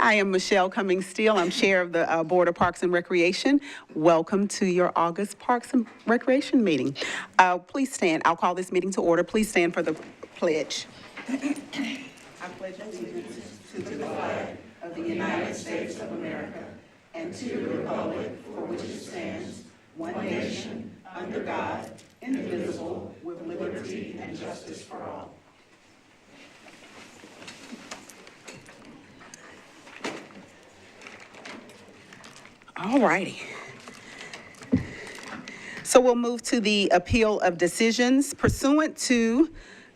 I am Michelle Cummings-Steele. I'm Chair of the Board of Parks and Recreation. Welcome to your August Parks and Recreation meeting. Please stand. I'll call this meeting to order. Please stand for the pledge. I pledge allegiance to the flag of the United States of America and to the republic for which it stands, one nation, under God, indivisible, with liberty and justice for all. All righty. So we'll move to the appeal of decisions pursuant to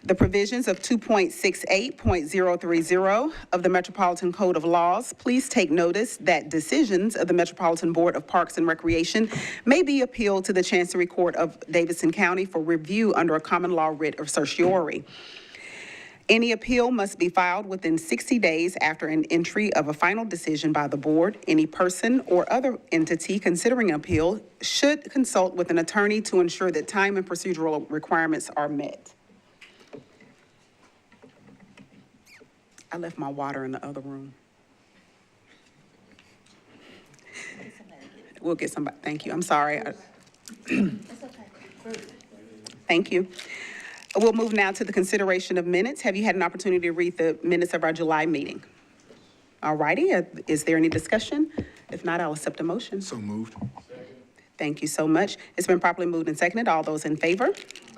the provisions of 2.68.030 of the Metropolitan Code of Laws. Please take notice that decisions of the Metropolitan Board of Parks and Recreation may be appealed to the Chancery Court of Davidson County for review under a common law writ of certiorari. Any appeal must be filed within 60 days after an entry of a final decision by the board. Any person or other entity considering an appeal should consult with an attorney to ensure that time and procedural requirements are met. I left my water in the other room. We'll get somebody. Thank you. I'm sorry. Thank you. We'll move now to the consideration of minutes. Have you had an opportunity to read the minutes of our July meeting? All righty. Is there any discussion? If not, I'll accept a motion. So moved. Thank you so much. It's been properly moved and seconded. All those in favor?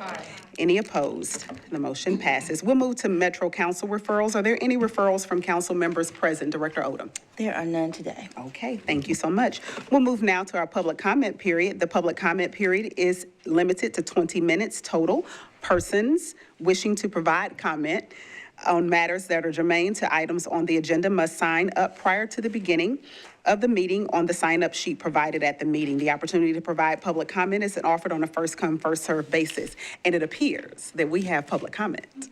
Aye. Any opposed? The motion passes. We'll move to Metro Council referrals. Are there any referrals from council members present? Director Odom. There are none today. Okay, thank you so much. We'll move now to our public comment period. The public comment period is limited to 20 minutes total. Persons wishing to provide comment on matters that are germane to items on the agenda must sign up prior to the beginning of the meeting on the sign-up sheet provided at the meeting. The opportunity to provide public comment is offered on a first-come, first-served basis, and it appears that we have public comment.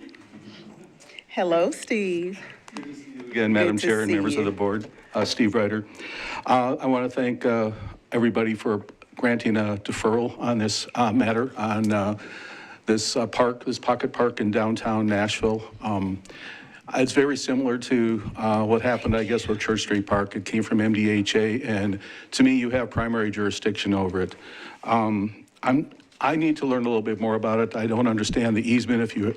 Hello, Steve. Good to see you again, Madam Chair and members of the board. Steve Ryder. I want to thank everybody for granting a deferral on this matter on this pocket park in downtown Nashville. It's very similar to what happened, I guess, with Church Street Park. It came from MDHA, and to me, you have primary jurisdiction over it. I need to learn a little bit more about it. I don't understand the easement, if you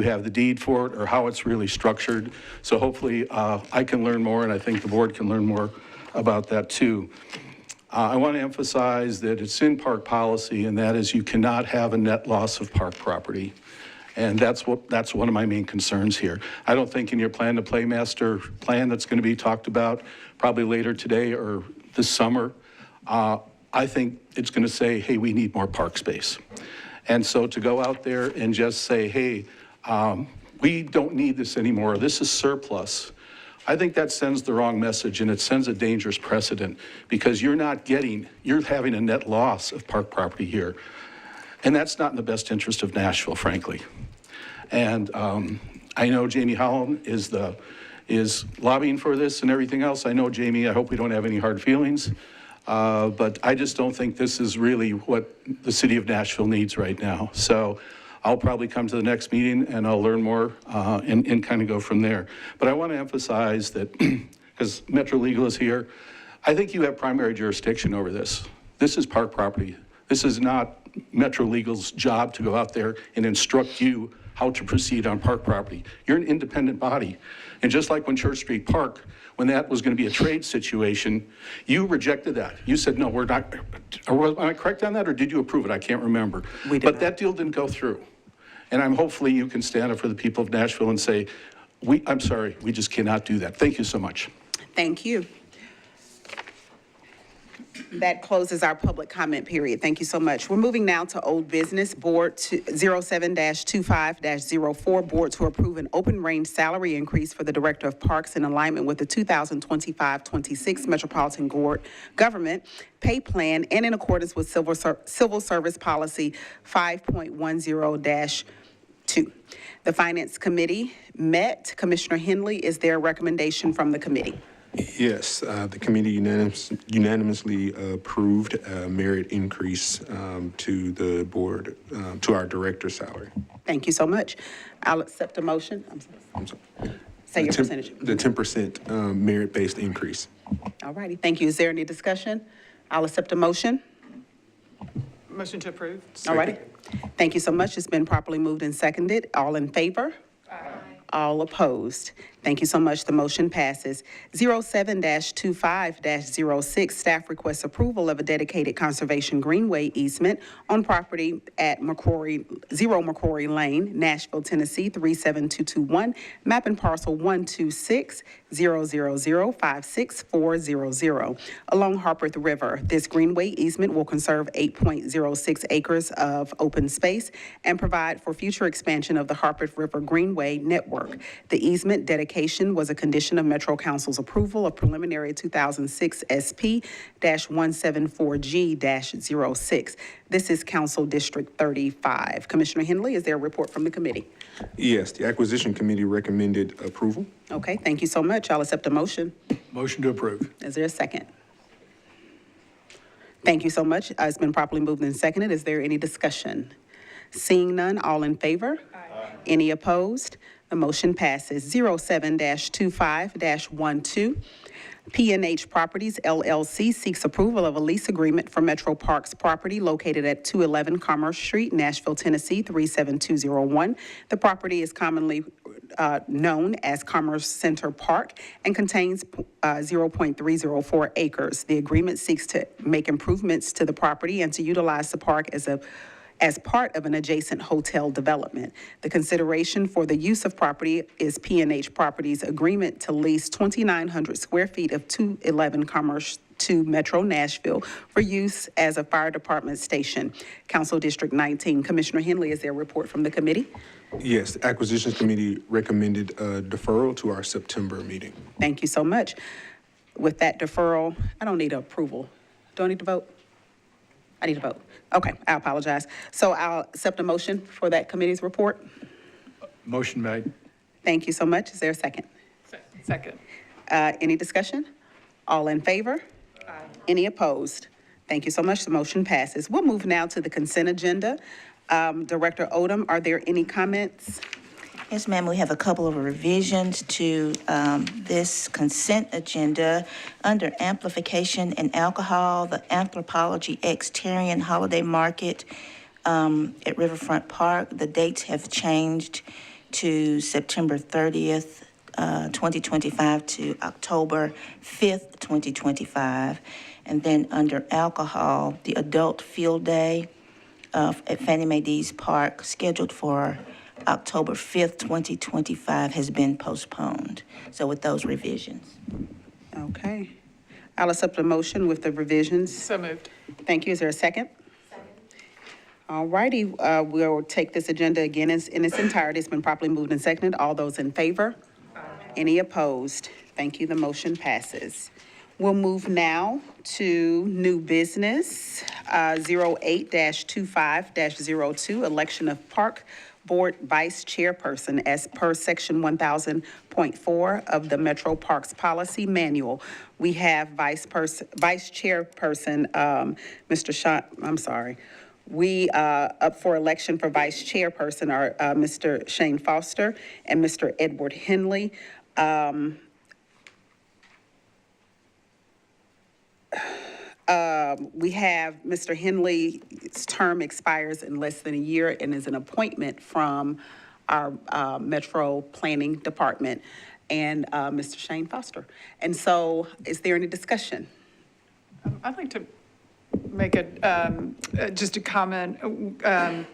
have the deed for it, or how it's really structured. So hopefully I can learn more, and I think the board can learn more about that too. I want to emphasize that it's in park policy, and that is you cannot have a net loss of park property. And that's one of my main concerns here. I don't think in your plan to play master plan that's going to be talked about probably later today or this summer, I think it's going to say, hey, we need more park space. And so to go out there and just say, hey, we don't need this anymore, this is surplus, I think that sends the wrong message, and it sends a dangerous precedent, because you're having a net loss of park property here. And that's not in the best interest of Nashville, frankly. And I know Jamie Holland is lobbying for this and everything else. I know, Jamie, I hope we don't have any hard feelings. But I just don't think this is really what the city of Nashville needs right now. So I'll probably come to the next meeting and I'll learn more and kind of go from there. But I want to emphasize that, because Metro Legal is here, I think you have primary jurisdiction over this. This is park property. This is not Metro Legal's job to go out there and instruct you how to proceed on park property. You're an independent body. And just like when Church Street Park, when that was going to be a trade situation, you rejected that. You said, no, we're not. Am I correct on that, or did you approve it? I can't remember. We did but not. That deal didn't go through. And hopefully you can stand up for the people of Nashville and say, I'm sorry, we just cannot do that. Thank you so much. Thank you. That closes our public comment period. Thank you so much. We're moving now to old business, board 07-25-04, board to approve an open range salary increase for the Director of Parks in alignment with the 2025-26 Metropolitan Government Pay Plan and in accordance with Civil Service Policy 5.10-2. The Finance Committee met. Commissioner Henley, is there a recommendation from the committee? Yes, the committee unanimously approved a merit increase to the board, to our director's salary. Thank you so much. I'll accept a motion. I'm sorry. Say your percentage. The 10% merit-based increase. All righty, thank you. Is there any discussion? I'll accept a motion. Motion to approve. All righty. Thank you so much. It's been properly moved and seconded. All in favor? Aye. All opposed? Thank you so much. The motion passes. 07-25-06, staff requests approval of a dedicated conservation greenway easement on property at McCrory Lane, Nashville, Tennessee, 37221, map and parcel 126-000-56400. Along Harpeth River, this greenway easement will conserve 8.06 acres of open space and provide for future expansion of the Harpeth River Greenway network. The easement dedication was a condition of Metro Council's approval of preliminary 2006 SP-174G-06. This is Council District 35. Commissioner Henley, is there a report from the committee? Yes, the Acquisition Committee recommended approval. Okay, thank you so much. I'll accept a motion. Motion to approve. Is there a second? Thank you so much. It's been properly moved and seconded. Is there any discussion? Seeing none, all in favor? Aye. Any opposed? The motion passes. 07-25-12. P&H Properties LLC seeks approval of a lease agreement for Metro Parks property located at 211 Commerce Street, Nashville, Tennessee, 37201. The property is commonly known as Commerce Center Park and contains 0.304 acres. The agreement seeks to make improvements to the property and to utilize the park as part of an adjacent hotel development. The consideration for the use of property is P&H Properties' agreement to lease 2,900 square feet of 211 Commerce to Metro Nashville for use as a fire department station. Council District 19. Commissioner Henley, is there a report from the committee? Yes, the Acquisitions Committee recommended a deferral to our September meeting. Thank you so much. With that deferral, I don't need approval. Do I need to vote? I need to vote. Okay, I apologize. So I'll accept a motion for that committee's report. Motion made. Thank you so much. Is there a second? Second. Any discussion? All in favor? Aye. Any opposed? Thank you so much. The motion passes. We'll move now to the consent agenda. Director Odom, are there any comments? Yes, ma'am, we have a couple of revisions to this consent agenda. Under amplification and alcohol, the Anthropology Exterior Holiday Market at Riverfront Park, the dates have changed to September 30th, 2025 to October 5th, 2025. And then under alcohol, the Adult Field Day at Fannie Mae Dees Park, scheduled for October 5th, 2025, has been postponed. So with those revisions. Okay. I'll accept a motion with the revisions. So moved. Thank you. Is there a second? Second. All righty. We'll take this agenda again in its entirety. It's been properly moved and seconded. All those in favor? Aye. Any opposed? Thank you. The motion passes. We'll move now to new business, 08-25-02, election of Park Board Vice Chairperson as per Section 1000.4 of the Metro Parks Policy Manual. We have Vice Chairperson, Mr. Sean, I'm sorry. We up for election for Vice Chairperson are Mr. Shane Foster and Mr. Edward Henley. We have Mr. Henley's term expires in less than a year and is an appointment from our Metro Planning Department, and Mr. Shane Foster. And so is there any discussion? I'd like to make just a comment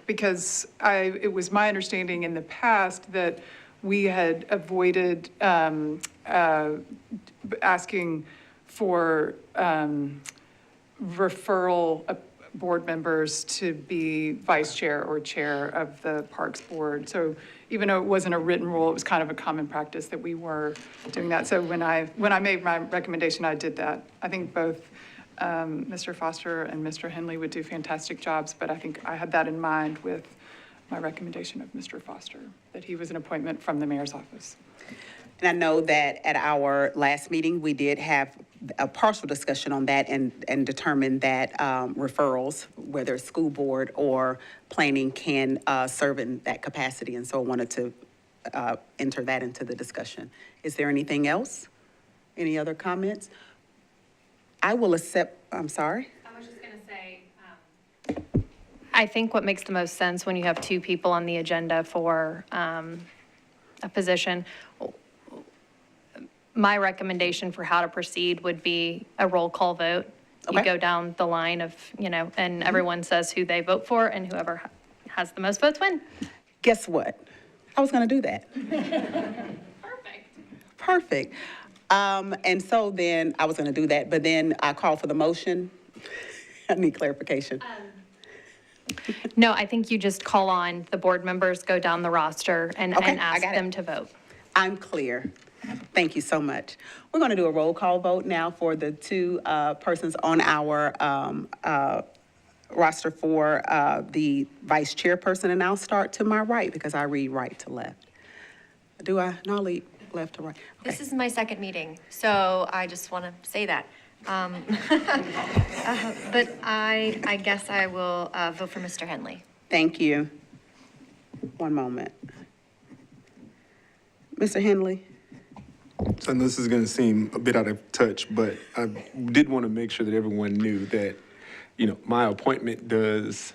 because it was my understanding in the past that we had avoided asking for referral board members to be vice chair or chair of the Parks Board. So even though it wasn't a written rule, it was kind of a common practice that we were doing that. So when I made my recommendation, I did that. I think both Mr. Foster and Mr. Henley would do fantastic jobs, but I think I had that in mind with my recommendation of Mr. Foster, that he was an appointment from the mayor's office. And I know that at our last meeting, we did have a partial discussion on that and determined that referrals, whether school board or planning, can serve in that capacity. And so I wanted to enter that into the discussion. Is there anything else? Any other comments? I will accept, I'm sorry? I was just going to say, I think what makes the most sense when you have two people on the agenda for a position, my recommendation for how to proceed would be a roll call vote. You Okay. go down the line of, and everyone says who they vote for, and whoever has the most votes win. Guess what? I was going to do that. Perfect. Perfect. And so then I was going to do that, but then I called for the motion. I need clarification. No, I think you just call on the board members, go down the roster, and Okay, I ask got it. them to vote. I'm clear. Thank you so much. We're going to do a roll call vote now for the two persons on our roster for the vice chairperson, and I'll start to my right because I read right to left. Do I? No, I'll lead left to right. This Okay. is my second meeting, so I just want to say that. But I guess I will vote for Mr. Henley. Thank you. One moment. Mr. Henley? So I know this is going to seem a bit out of touch, but I did want to make sure that everyone knew that, my appointment does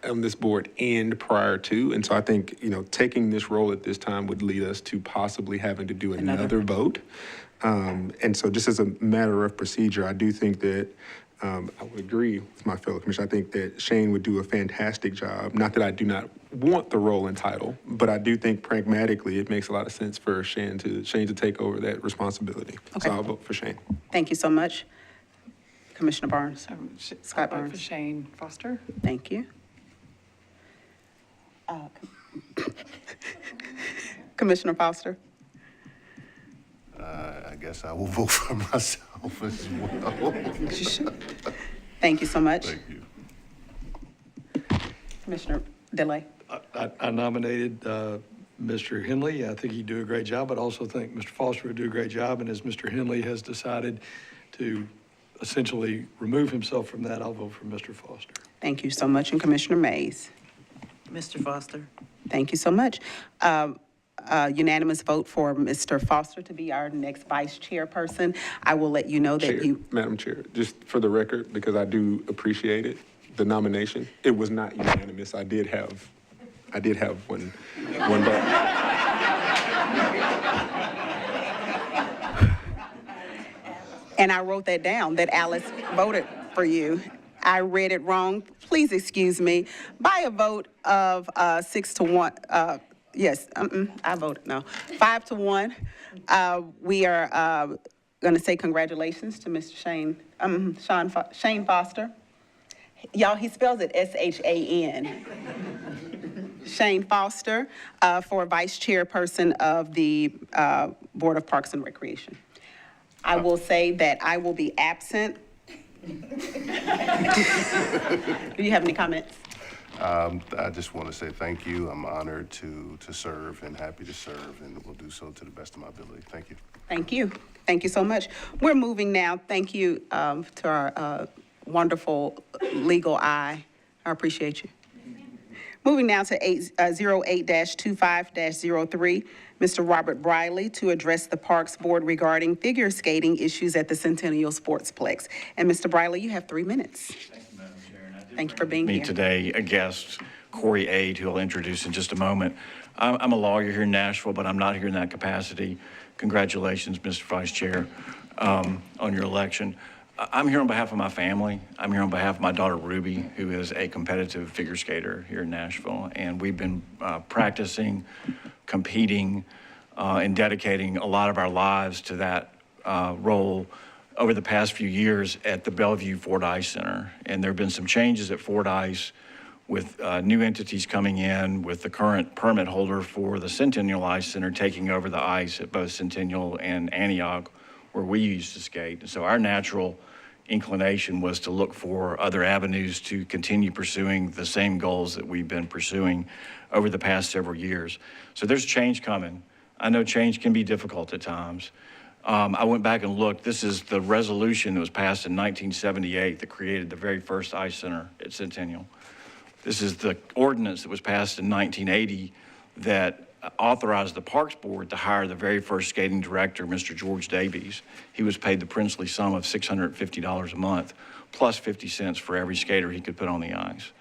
on this board end prior to. And so I think, taking this role at this time would lead us to possibly having to do another vote. And so just as a matter of procedure, I do think that I would agree with my fellow commissioner. I think that Shane would do a fantastic job. Not that I do not want the role and title, but I do think pragmatically it makes a lot of sense for Shane to take over that responsibility. Okay. So I'll vote for Shane. Thank you so much. Commissioner Barnes? Scott I'll vote for Barnes. Shane Foster. Thank you. Commissioner Foster? I guess I will vote for myself as well. Thank you so much. Thank you. Commissioner Delay? I nominated Mr. Henley. I think he'd do a great job, but I also think Mr. Foster would do a great job. And as Mr. Henley has decided to essentially remove himself from that, I'll vote for Mr. Foster. Thank you so much. And Commissioner Mays? Mr. Foster. Thank you so much. Unanimous vote for Mr. Foster to be our next vice chairperson. I will let you know that Chair, you, Madam Chair, just for the record, because I do appreciate it, the nomination, it was not unanimous. I did have one vote. and I wrote that down, that Alice voted for you. I read it wrong. Please excuse me. By a vote of 6-1, yes, I voted no. 5-1. We are going to say congratulations to Mr. Shane Foster. Y'all, he spells it S-H-A-N. Shane Foster for vice chairperson of the Board of Parks and Recreation. I will say that I will be absent. Do you have any comments? I just want to say thank you. I'm honored to serve and happy to serve, and will do so to the best of my ability. Thank you. Thank you. Thank you so much. We're moving now. Thank you to our wonderful legal eye. I appreciate you. Moving now to 08-25-03, Mr. Robert Briley to address the Parks Board regarding figure skating issues at the Centennial Sportsplex. And Mr. Briley, you have 3 minutes. Thank you, Madam Chair. And I did Thank you for being me here. today, a guest, Corey Ade, who I'll introduce in just a moment. I'm a lawyer here in Nashville, but I'm not here in that capacity. Congratulations, Mr. Vice Chair, on your election. I'm here on behalf of my family. I'm here on behalf of my daughter, Ruby, who is a competitive figure skater here in Nashville. And we've been practicing, competing, and dedicating a lot of our lives to that role over the past few years at the Bellevue Ford Ice Center. And there have been some changes at Ford Ice with new entities coming in, with the current permit holder for the Centennial Ice Center taking over the ice at both Centennial and Antioch, where we used to skate. And so our natural inclination was to look for other avenues to continue pursuing the same goals that we've been pursuing over the past several years. So there's change coming. I know change can be difficult at times. I went back and looked. This is the resolution that was passed in 1978 that created the very first ice center at Centennial. This is the ordinance that was passed in 1980 that authorized the Parks Board to hire the very first skating director, Mr. George Davies. He was paid the princely sum of $650 a month, plus 50 cents for every skater he could put on the ice.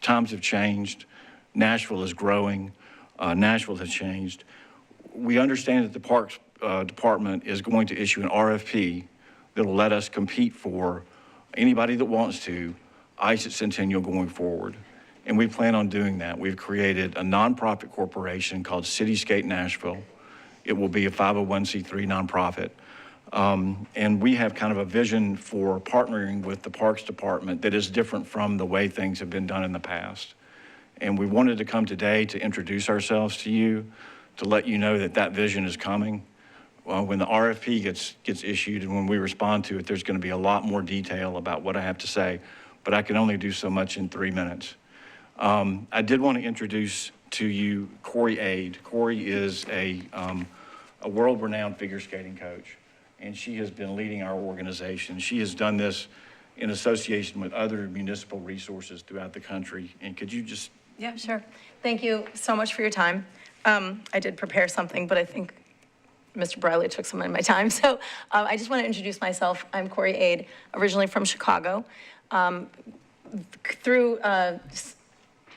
Times have changed. Nashville is growing. Nashville has changed. We understand that the Parks Department is going to issue an RFP that will let us compete for anybody that wants to ice at Centennial going forward. And we plan on doing that. We've created a nonprofit corporation called City Skate Nashville. It will be a 501c3 nonprofit. And we have kind of a vision for partnering with the Parks Department that is different from the way things have been done in the past. And we wanted to come today to introduce ourselves to you, to let you know that that vision is coming. When the RFP gets issued and when we respond to it, there's going to be a lot more detail about what I have to say, but I can only do so much in 3 minutes. I did want to introduce to you Corey Aid. Corey is a world-renowned figure skating coach, and she has been leading our organization. She has done this in association with other municipal resources throughout the country. And could you just... Yeah, sure. Thank you so much for your time. I did prepare something, but I think Mr. Briley took some of my time. So I just want to introduce myself. I'm Corey Aid, originally from Chicago. Through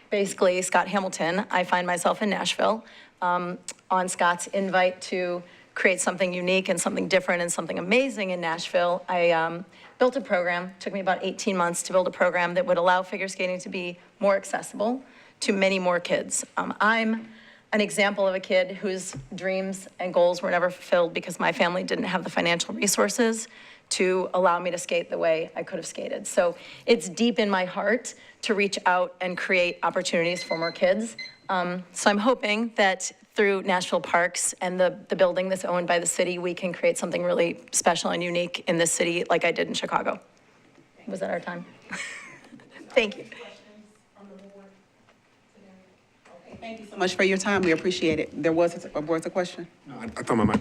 basically Scott Hamilton, I find myself in Nashville on Scott's invite to create something unique and something different and something amazing in Nashville. I built a program. Took me about 18 months to build a program that would allow figure skating to be more accessible to many more kids. I'm an example of a kid whose dreams and goals were never fulfilled because my family didn't have the financial resources to allow me to skate the way I could have skated. So it's deep in my heart to reach out and create opportunities for more kids. So I'm hoping that through Nashville Parks and the building that's owned by the city, we can create something really special and unique in this city like I did in Chicago. Was that our time? Thank you. Thank you so much for your time. We appreciate it. There was a question? No, I thought my mic.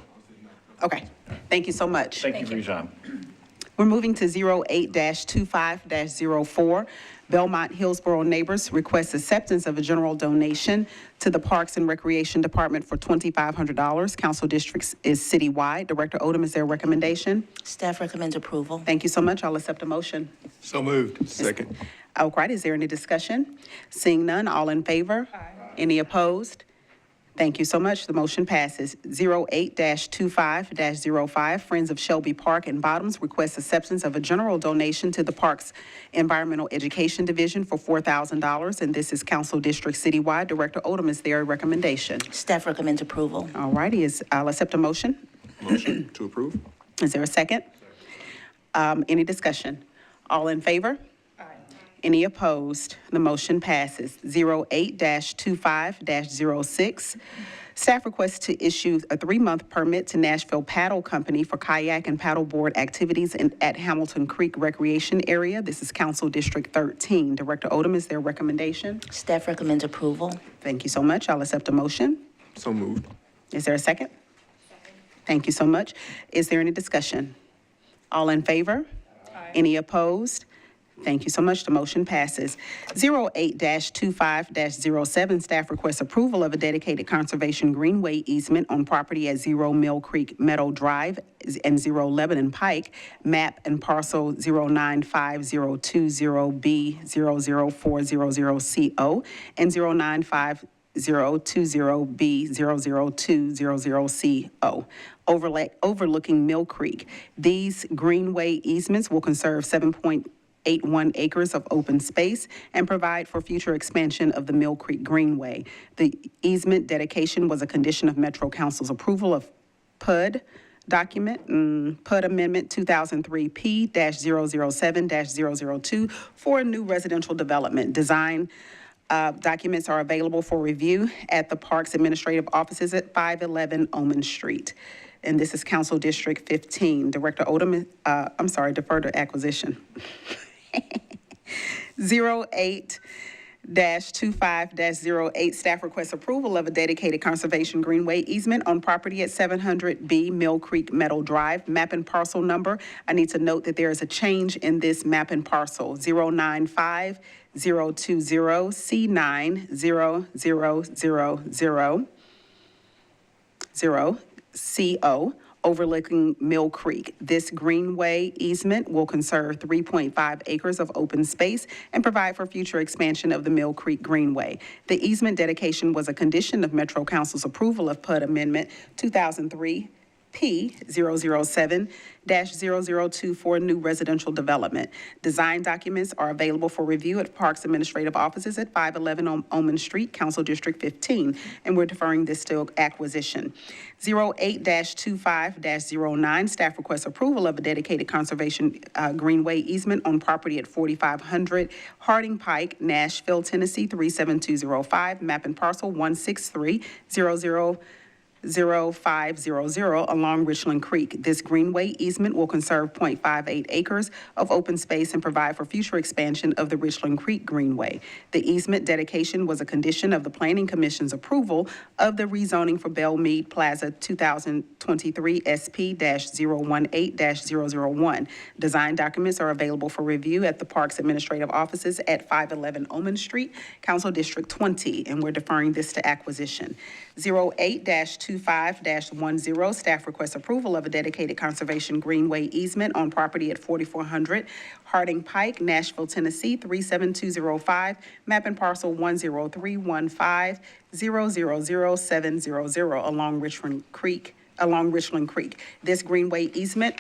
Okay. Thank you so much. Thank you for your time. We're moving to 08-25-04. Belmont Hillsborough Neighbors requests acceptance of a general donation to the Parks and Recreation Department for $2,500. Council districts is citywide. Director Odom, is there a recommendation? Staff recommends approval. Thank you so much. I'll accept a motion. So moved. Second. All right, is there any discussion? Seeing none, all in favor? Aye. Any opposed? Thank you so much. The motion passes. 08-25-05, Friends of Shelby Park and Bottoms requests acceptance of a general donation to the Parks Environmental Education Division for $4,000, and this is Council District Citywide. Director Odom, is there a recommendation? Staff recommends approval. All righty, I'll accept a motion. Motion to approve? Is there a second? Any discussion? All in favor? Any opposed? The motion passes. 08-25-06. Staff requests to issue a 3-month permit to Nashville Paddle Company for kayak and paddleboard activities at Hamilton Creek Recreation Area. This is Council District 13. Director Odom, is there a recommendation? Staff recommends approval. Thank you so much. I'll accept a motion. So moved. Is there a second? Thank you so much. Is there any discussion? All in favor? Any opposed? Thank you so much. The motion passes. 08-25-07, staff requests approval of a dedicated conservation greenway easement on property at 0 Mill Creek Meadow Drive and 0 Lebanon Pike, map and parcel 095020B00400CO and 095020B00200CO, overlooking Mill Creek. These greenway easements will conserve 7.81 acres of open space and provide for future expansion of the Mill Creek Greenway. The easement dedication was a condition of Metro Council's approval of PUD document, PUD Amendment 2003 P-007-002 for a new residential development. Design documents are available for review at the Parks Administrative Offices at 511 Oman Street. And this is Council District 15. Director Odom, defer to acquisition. 08-25-08, staff requests approval of a dedicated conservation greenway easement on property at 700B Mill Creek Meadow Drive, map and parcel number. I need to note that there is a change in this map and parcel, 095020C900000. CO overlooking Mill Creek. This greenway easement will conserve 3.5 acres of open space and provide for future expansion of the Mill Creek Greenway. The easement dedication was a condition of Metro Council's approval of PUD Amendment 2003 P007-002 for new residential development. Design documents are available for review at Parks Administrative Offices at 511 Omen Street, Council District 15, and we're deferring this to acquisition. 08-25-09, staff requests approval of a dedicated conservation greenway easement on property at 4500 Harding Pike, Nashville, Tennessee 37205, map and parcel 16300. 0500 along Richland Creek. This greenway easement will conserve 0.58 acres of open space and provide for future expansion of the Richland Creek Greenway. The easement dedication was a condition of the Planning Commission's approval of the rezoning for Belmead Plaza 2023 SP-018-001. Design documents are available for review at the Parks Administrative Offices at 511 Omen Street, Council District 20, and we're deferring this to acquisition. 08-25-10, staff requests approval of a dedicated conservation greenway easement on property at 4400 Harding Pike, Nashville, Tennessee 37205, map and parcel 10315000700 along Richland Creek. This greenway easement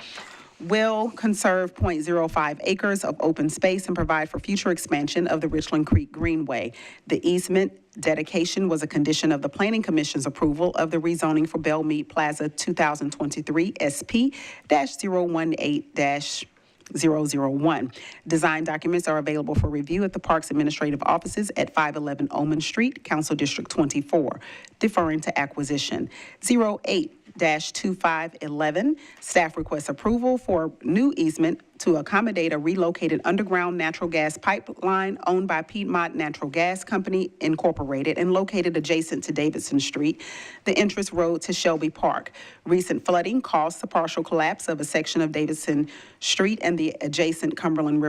will conserve 0.05 acres of open space and provide for future expansion of the Richland Creek Greenway. The easement dedication was a condition of the Planning Commission's approval of the rezoning for Belmead Plaza 2023 SP-018-001. Design documents are available for review at the Parks Administrative Offices at 511 Omen Street, Council District 24. Deferring to acquisition. 08-2511, staff requests approval for new easement to accommodate a relocated underground natural gas pipeline owned by Piedmont Natural Gas Company Incorporated and located adjacent to Davidson Street, the entrance road to Shelby Park. Recent flooding caused the partial collapse of a section of Davidson Street and the adjacent Cumberland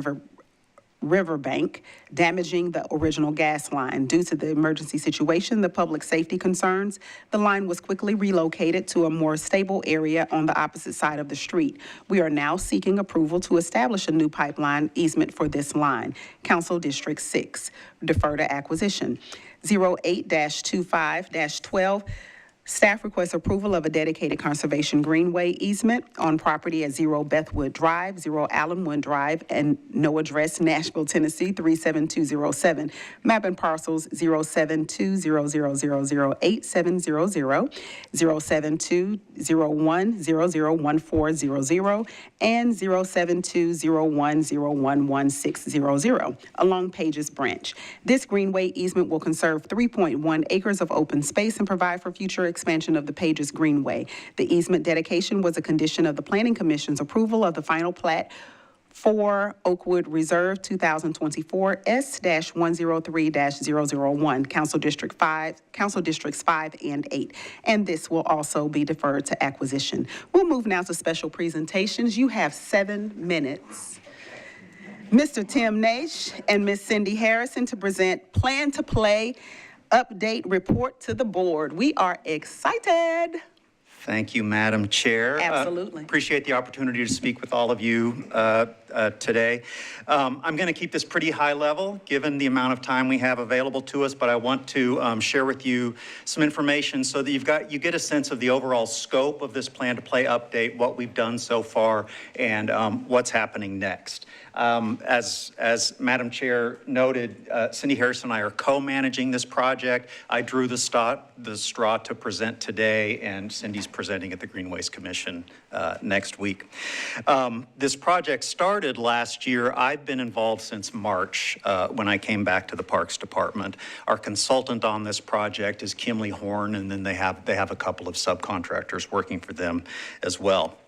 Riverbank, damaging the original gas line. Due to the emergency situation, the public safety concerns, the line was quickly relocated to a more stable area on the opposite side of the street. We are now seeking approval to establish a new pipeline easement for this line. Council District 6, defer to acquisition. 08-25-12, staff requests approval of a dedicated conservation greenway easement on property at 0 Bethwood Drive, 0 Allenwood Drive, and no address, Nashville, Tennessee 37207. Map and parcels 07200008700, 07201001400, and 07201011600 along Pages Branch. This greenway easement will conserve 3.1 acres of open space and provide for future expansion of the Pages Greenway. The easement dedication was a condition of the Planning Commission's approval of the final plat for Oakwood Reserve 2024 S-103-001, Council Districts 5 and 8. And this will also be deferred to acquisition. We'll move now to special presentations. You have 7 minutes. Mr. Tim Nash and Ms. Cindy Harrison to present Plan to Play update report to the board. We are excited. Thank you, Madam Chair. Absolutely. Appreciate the opportunity to speak with all of you today. I'm going to keep this pretty high level, given the amount of time we have available to us, but I want to share with you some information so that you get a sense of the overall scope of this Plan to Play update, what we've done so far, and what's happening next. As Madam Chair noted, Cindy Harrison and I are co-managing this project. I drew the straw to present today, and Cindy's presenting at the Greenways Commission next week. This project started last year. I've been involved since March when I came back to the Parks Department. Our consultant on this project is Kimley Horn, and then they have a couple of subcontractors working for them as well.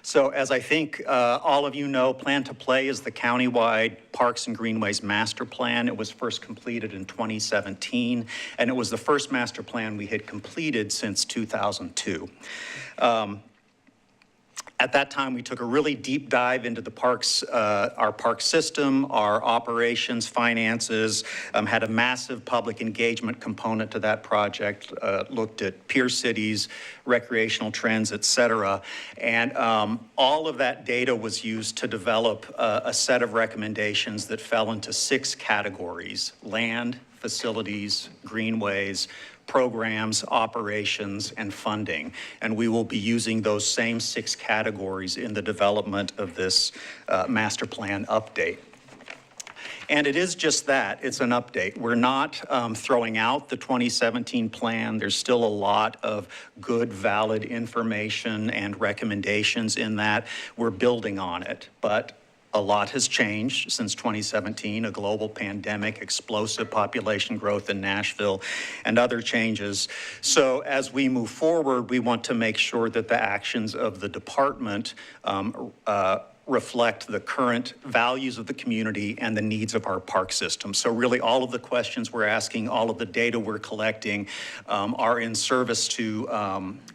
So as I think all of you know, Plan to Play is the countywide Parks and Greenways master plan. It was first completed in 2017, and it was the first master plan we had completed since 2002. At that time, we took a really deep dive into the parks, our park system, our operations, finances, had a massive public engagement component to that project, looked at peer cities, recreational trends, et cetera. And all of that data was used to develop a set of recommendations that fell into 6 categories: land, facilities, greenways, programs, operations, and funding. And we will be using those same 6 categories in the development of this master plan update. And it is just that, it's an update. We're not throwing out the 2017 plan. There's still a lot of good, valid information and recommendations in that. We're building on it, but a lot has changed since 2017, a global pandemic, explosive population growth in Nashville, and other changes. So as we move forward, we want to make sure that the actions of the department reflect the current values of the community and the needs of our park system. So really all of the questions we're asking, all of the data we're collecting are in service to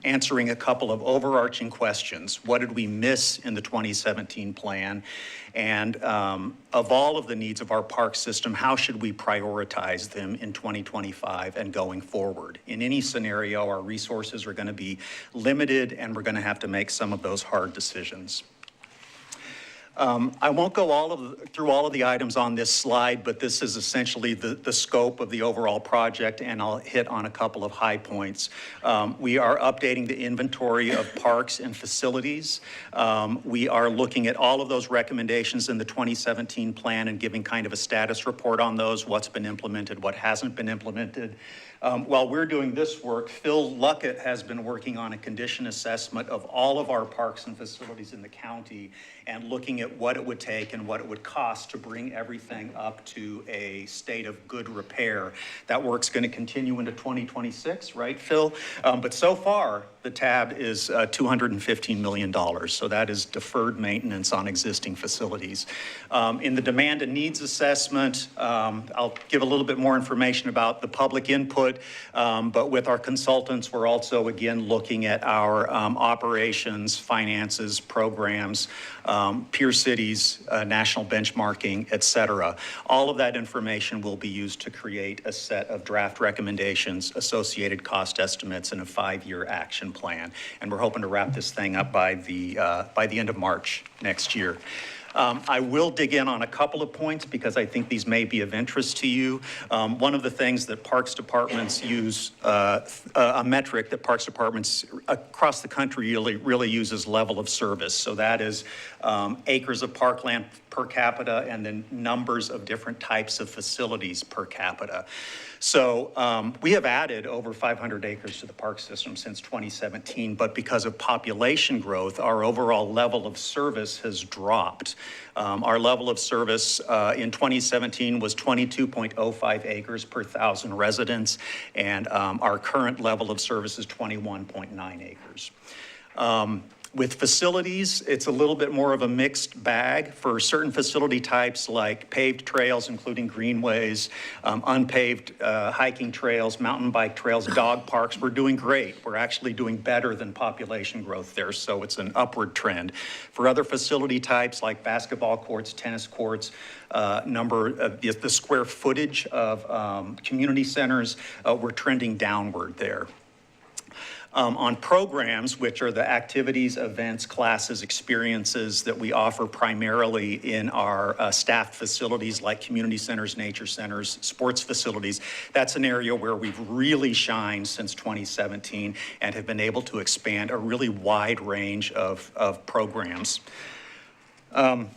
answering a couple of overarching questions. What did we miss in the 2017 plan? And of all of the needs of our park system, how should we prioritize them in 2025 and going forward? In any scenario, our resources are going to be limited, and we're going to have to make some of those hard decisions. I won't go through all of the items on this slide, but this is essentially the scope of the overall project, and I'll hit on a couple of high points. We are updating the inventory of parks and facilities. We are looking at all of those recommendations in the 2017 plan and giving kind of a status report on those, what's been implemented, what hasn't been implemented. While we're doing this work, Phil Luckett has been working on a condition assessment of all of our parks and facilities in the county and looking at what it would take and what it would cost to bring everything up to a state of good repair. That work's going to continue into 2026, right, Phil? But so far, the tab is $215 million. So that is deferred maintenance on existing facilities. In the demand and needs assessment, I'll give a little bit more information about the public input, but with our consultants, we're also, again, looking at our operations, finances, programs, peer cities, national benchmarking, et cetera. All of that information will be used to create a set of draft recommendations, associated cost estimates, and a 5-year action plan. And we're hoping to wrap this thing up by the end of March next year. I will dig in on a couple of points because I think these may be of interest to you. One of the things that parks departments use, a metric that parks departments across the country really uses level of service. So that is acres of parkland per capita and then numbers of different types of facilities per capita. So we have added over 500 acres to the park system since 2017, but because of population growth, our overall level of service has dropped. Our level of service in 2017 was 22.05 acres per 1,000 residents, and our current level of service is 21.9 acres. With facilities, it's a little bit more of a mixed bag. For certain facility types like paved trails, including greenways, unpaved hiking trails, mountain bike trails, dog parks, we're doing great. We're actually doing better than population growth there, so it's an upward trend. For other facility types like basketball courts, tennis courts, the square footage of community centers, we're trending downward there. On programs, which are the activities, events, classes, experiences that we offer primarily in our staffed facilities like community centers, nature centers, sports facilities, that's an area where we've really shined since 2017 and have been able to expand a really wide range of programs. And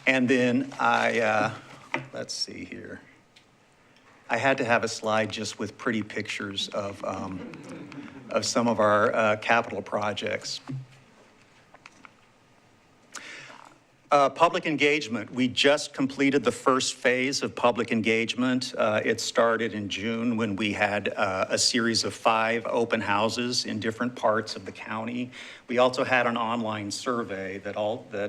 then let's see here. I had to have a slide just with pretty pictures of some of our capital projects. Public engagement. We just completed the first phase of public engagement. It started in June when we had a series of 5 open houses in different parts of the county. We also had an online survey that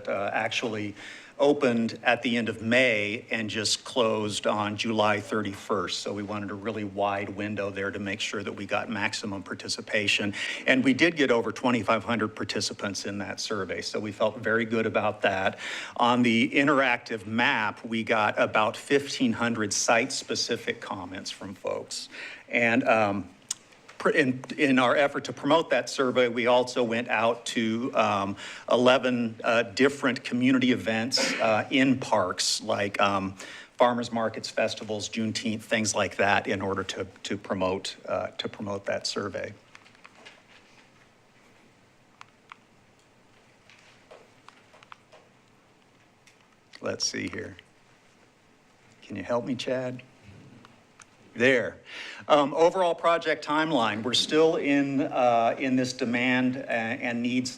actually opened at the end of May and just closed on July 31st. So we wanted a really wide window there to make sure that we got maximum participation. And we did get over 2,500 participants in that survey, so we felt very good about that. On the interactive map, we got about 1,500 site-specific comments from folks. And in our effort to promote that survey, we also went out to 11 different community events in parks, like farmers markets, festivals, Juneteenth, things like that, in order to promote that survey. Let's see here. Can you help me, Chad? There. Overall project timeline, we're still in this demand and needs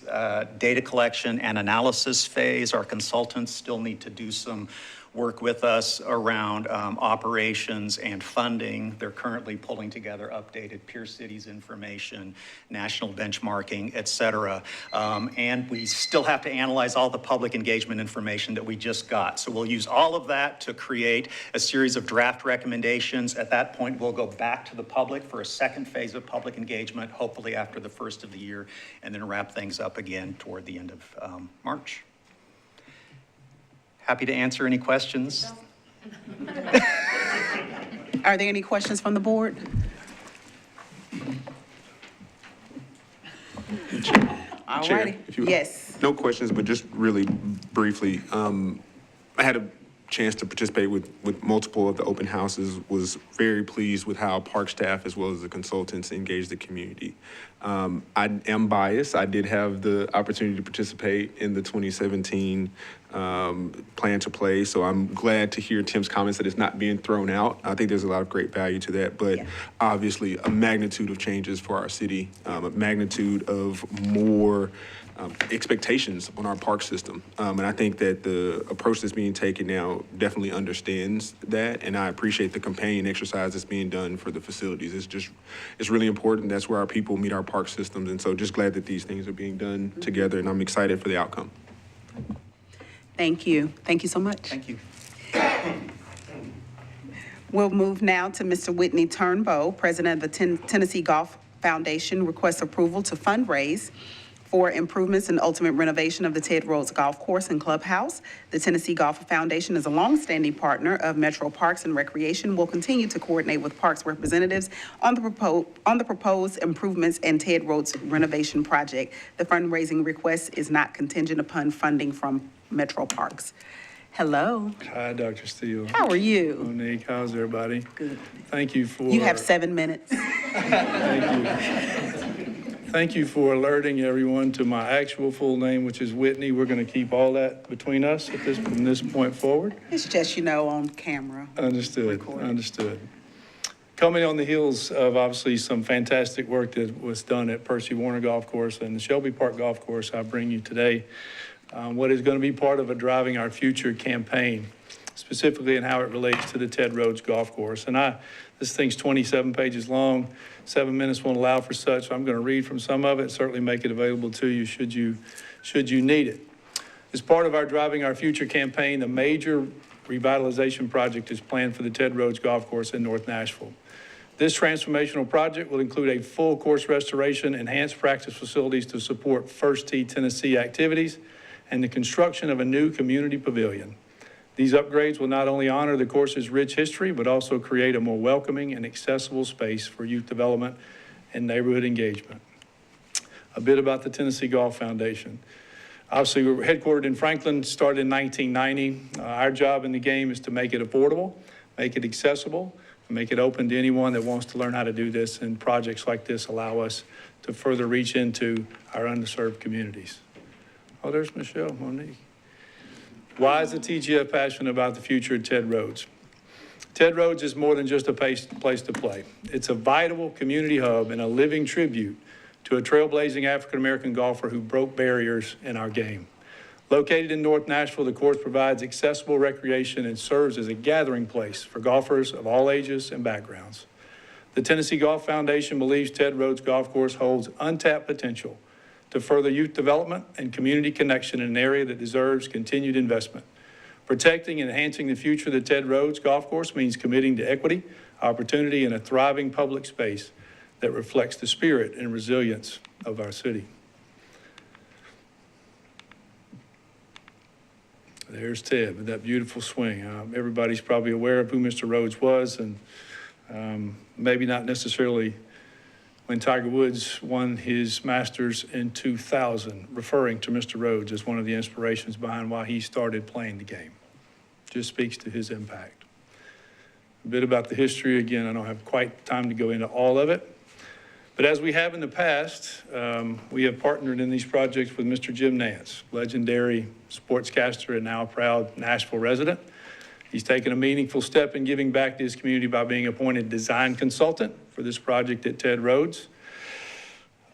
data collection and analysis phase. Our consultants still need to do some work with us around operations and funding. They're currently pulling together updated peer cities information, national benchmarking, et cetera. And we still have to analyze all the public engagement information that we just got. So we'll use all of that to create a series of draft recommendations. At that point, we'll go back to the public for a second phase of public engagement, hopefully after the first of the year, and then wrap things up again toward the end of March. Happy to answer any questions. Are there any questions from the board? All Chair, righty. if you- Yes. No questions, but just really briefly, I had a chance to participate with multiple of the open houses, was very pleased with how park staff as well as the consultants engaged the community. I am biased. I did have the opportunity to participate in the 2017 plan to play, so I'm glad to hear Tim's comments that it's not being thrown out. I think there's a lot of great value to that, but obviously a magnitude of changes for our city, a magnitude of more expectations on our park system. And I think that the approach that's being taken now definitely understands that, and I appreciate the companion exercise that's being done for the facilities. It's really important. That's where our people meet our park systems, and so just glad that these things are being done together, and I'm excited for the outcome. Thank you. Thank you so much. Thank you. We'll move now to Mr. Whitney Turnbow, President of the Tennessee Golf Foundation, requests approval to fundraise for improvements and ultimate renovation of the Ted Rhodes Golf Course and Clubhouse. The Tennessee Golf Foundation is a longstanding partner of Metro Parks and Recreation, will continue to coordinate with parks representatives on the proposed improvements and Ted Rhodes renovation project. The fundraising request is not contingent upon funding from Metro Parks. Hello. Hi, Dr. Steele. How are you? Monique, how's everybody? Good. Thank you for. You have 7 minutes. Thank you. Thank you for alerting everyone to my actual full name, which is Whitney. We're going to keep all that between us from this point forward. It's just, on camera. Understood, Recorded. understood. Coming on the heels of obviously some fantastic work that was done at Percy Warner Golf Course and the Shelby Park Golf Course, I bring you today what is going to be part of a Driving Our Future campaign, specifically in how it relates to the Ted Rhodes Golf Course. And this thing's 27 pages long. 7 minutes won't allow for such, so I'm going to read from some of it, certainly make it available to you should you need it. As part of our Driving Our Future campaign, a major revitalization project is planned for the Ted Rhodes Golf Course in North Nashville. This transformational project will include a full course restoration, enhanced practice facilities to support First Tee Tennessee activities, and the construction of a new community pavilion. These upgrades will not only honor the course's rich history, but also create a more welcoming and accessible space for youth development and neighborhood engagement. A bit about the Tennessee Golf Foundation. Obviously, we're headquartered in Franklin, started in 1990. Our job in the game is to make it affordable, make it accessible, and make it open to anyone that wants to learn how to do this, and projects like this allow us to further reach into our underserved communities. Oh, there's Michelle, Monique. Why is the TGF passionate about the future of Ted Rhodes? Ted Rhodes is more than just a place to play. It's a vital community hub and a living tribute to a trailblazing African-American golfer who broke barriers in our game. Located in North Nashville, the course provides accessible recreation and serves as a gathering place for golfers of all ages and backgrounds. The Tennessee Golf Foundation believes Ted Rhodes Golf Course holds untapped potential to further youth development and community connection in an area that deserves continued investment. Protecting and enhancing the future of the Ted Rhodes Golf Course means committing to equity, opportunity, and a thriving public space that reflects the spirit and resilience of our city. There's Ted with that beautiful swing. Everybody's probably aware of who Mr. Rhodes was, and maybe not necessarily when Tiger Woods won his Masters in 2000, referring to Mr. Rhodes as one of the inspirations behind why he started playing the game. Just speaks to his impact. A bit about the history. Again, I don't have quite time to go into all of it. But as we have in the past, we have partnered in these projects with Mr. Jim Nance, legendary sportscaster and now a proud Nashville resident. He's taken a meaningful step in giving back to his community by being appointed design consultant for this project at Ted Rhodes.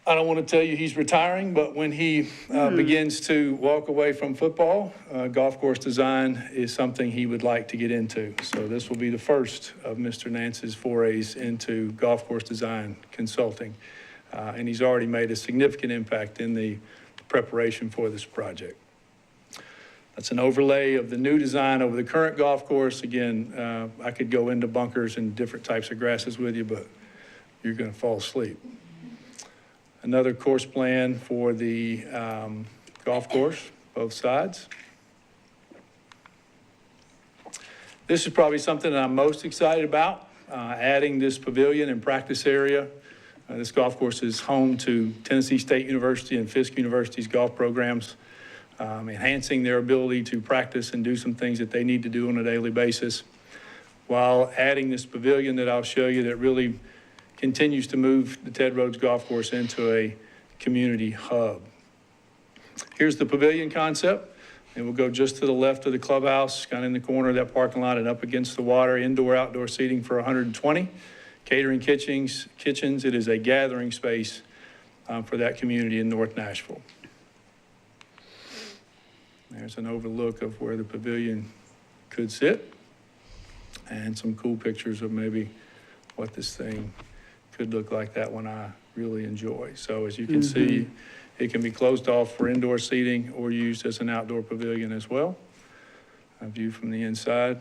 I don't want to tell you he's retiring, but when he begins to walk away from football, golf course design is something he would like to get into. So this will be the first of Mr. Nance's forays into golf course design consulting. And he's already made a significant impact in the preparation for this project. That's an overlay of the new design over the current golf course. Again, I could go into bunkers and different types of grasses with you, but you're going to fall asleep. Another course plan for the golf course, both sides. This is probably something that I'm most excited about, adding this pavilion and practice area. This golf course is home to Tennessee State University and Fisk University's golf programs, enhancing their ability to practice and do some things that they need to do on a daily basis, while adding this pavilion that I'll show you that really continues to move the Ted Rhodes Golf Course into a community hub. Here's the pavilion concept, and we'll go just to the left of the clubhouse, kind of in the corner of that parking lot and up against the water, indoor, outdoor seating for 120, catering kitchens. It is a gathering space for that community in North Nashville. There's an overlook of where the pavilion could sit and some cool pictures of maybe what this thing could look like. That one I really enjoy. So as you can see, it can be closed off for indoor seating or used as an outdoor pavilion as well. A view from the inside.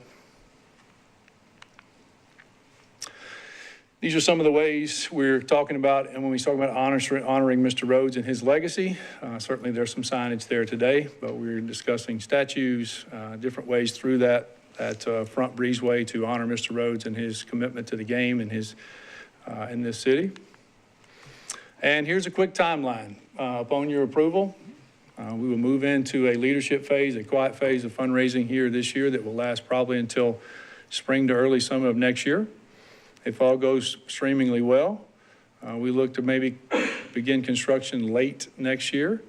These are some of the ways we're talking about, and when we talk about honoring Mr. Rhodes and his legacy, certainly there's some signage there today, but we're discussing statues, different ways through that front breezeway to honor Mr. Rhodes and his commitment to the game and his in this city. And here's a quick timeline. Upon your approval, we will move into a leadership phase, a quiet phase of fundraising here this year that will last probably until spring to early summer of next year. If all goes extremely well, we look to maybe begin construction late next year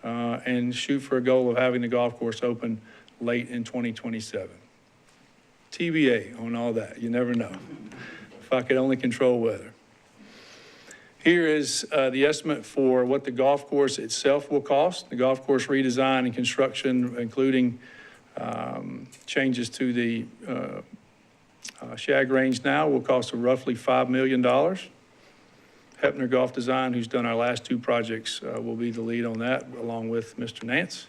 and shoot for a goal of having the golf course open late in 2027. TBA on all that, you never know. If I could only control weather. Here is the estimate for what the golf course itself will cost. The golf course redesign and construction, including changes to the shag range now, will cost roughly $5 million. Hepner Golf Design, who's done our last two projects, will be the lead on that, along with Mr. Nance.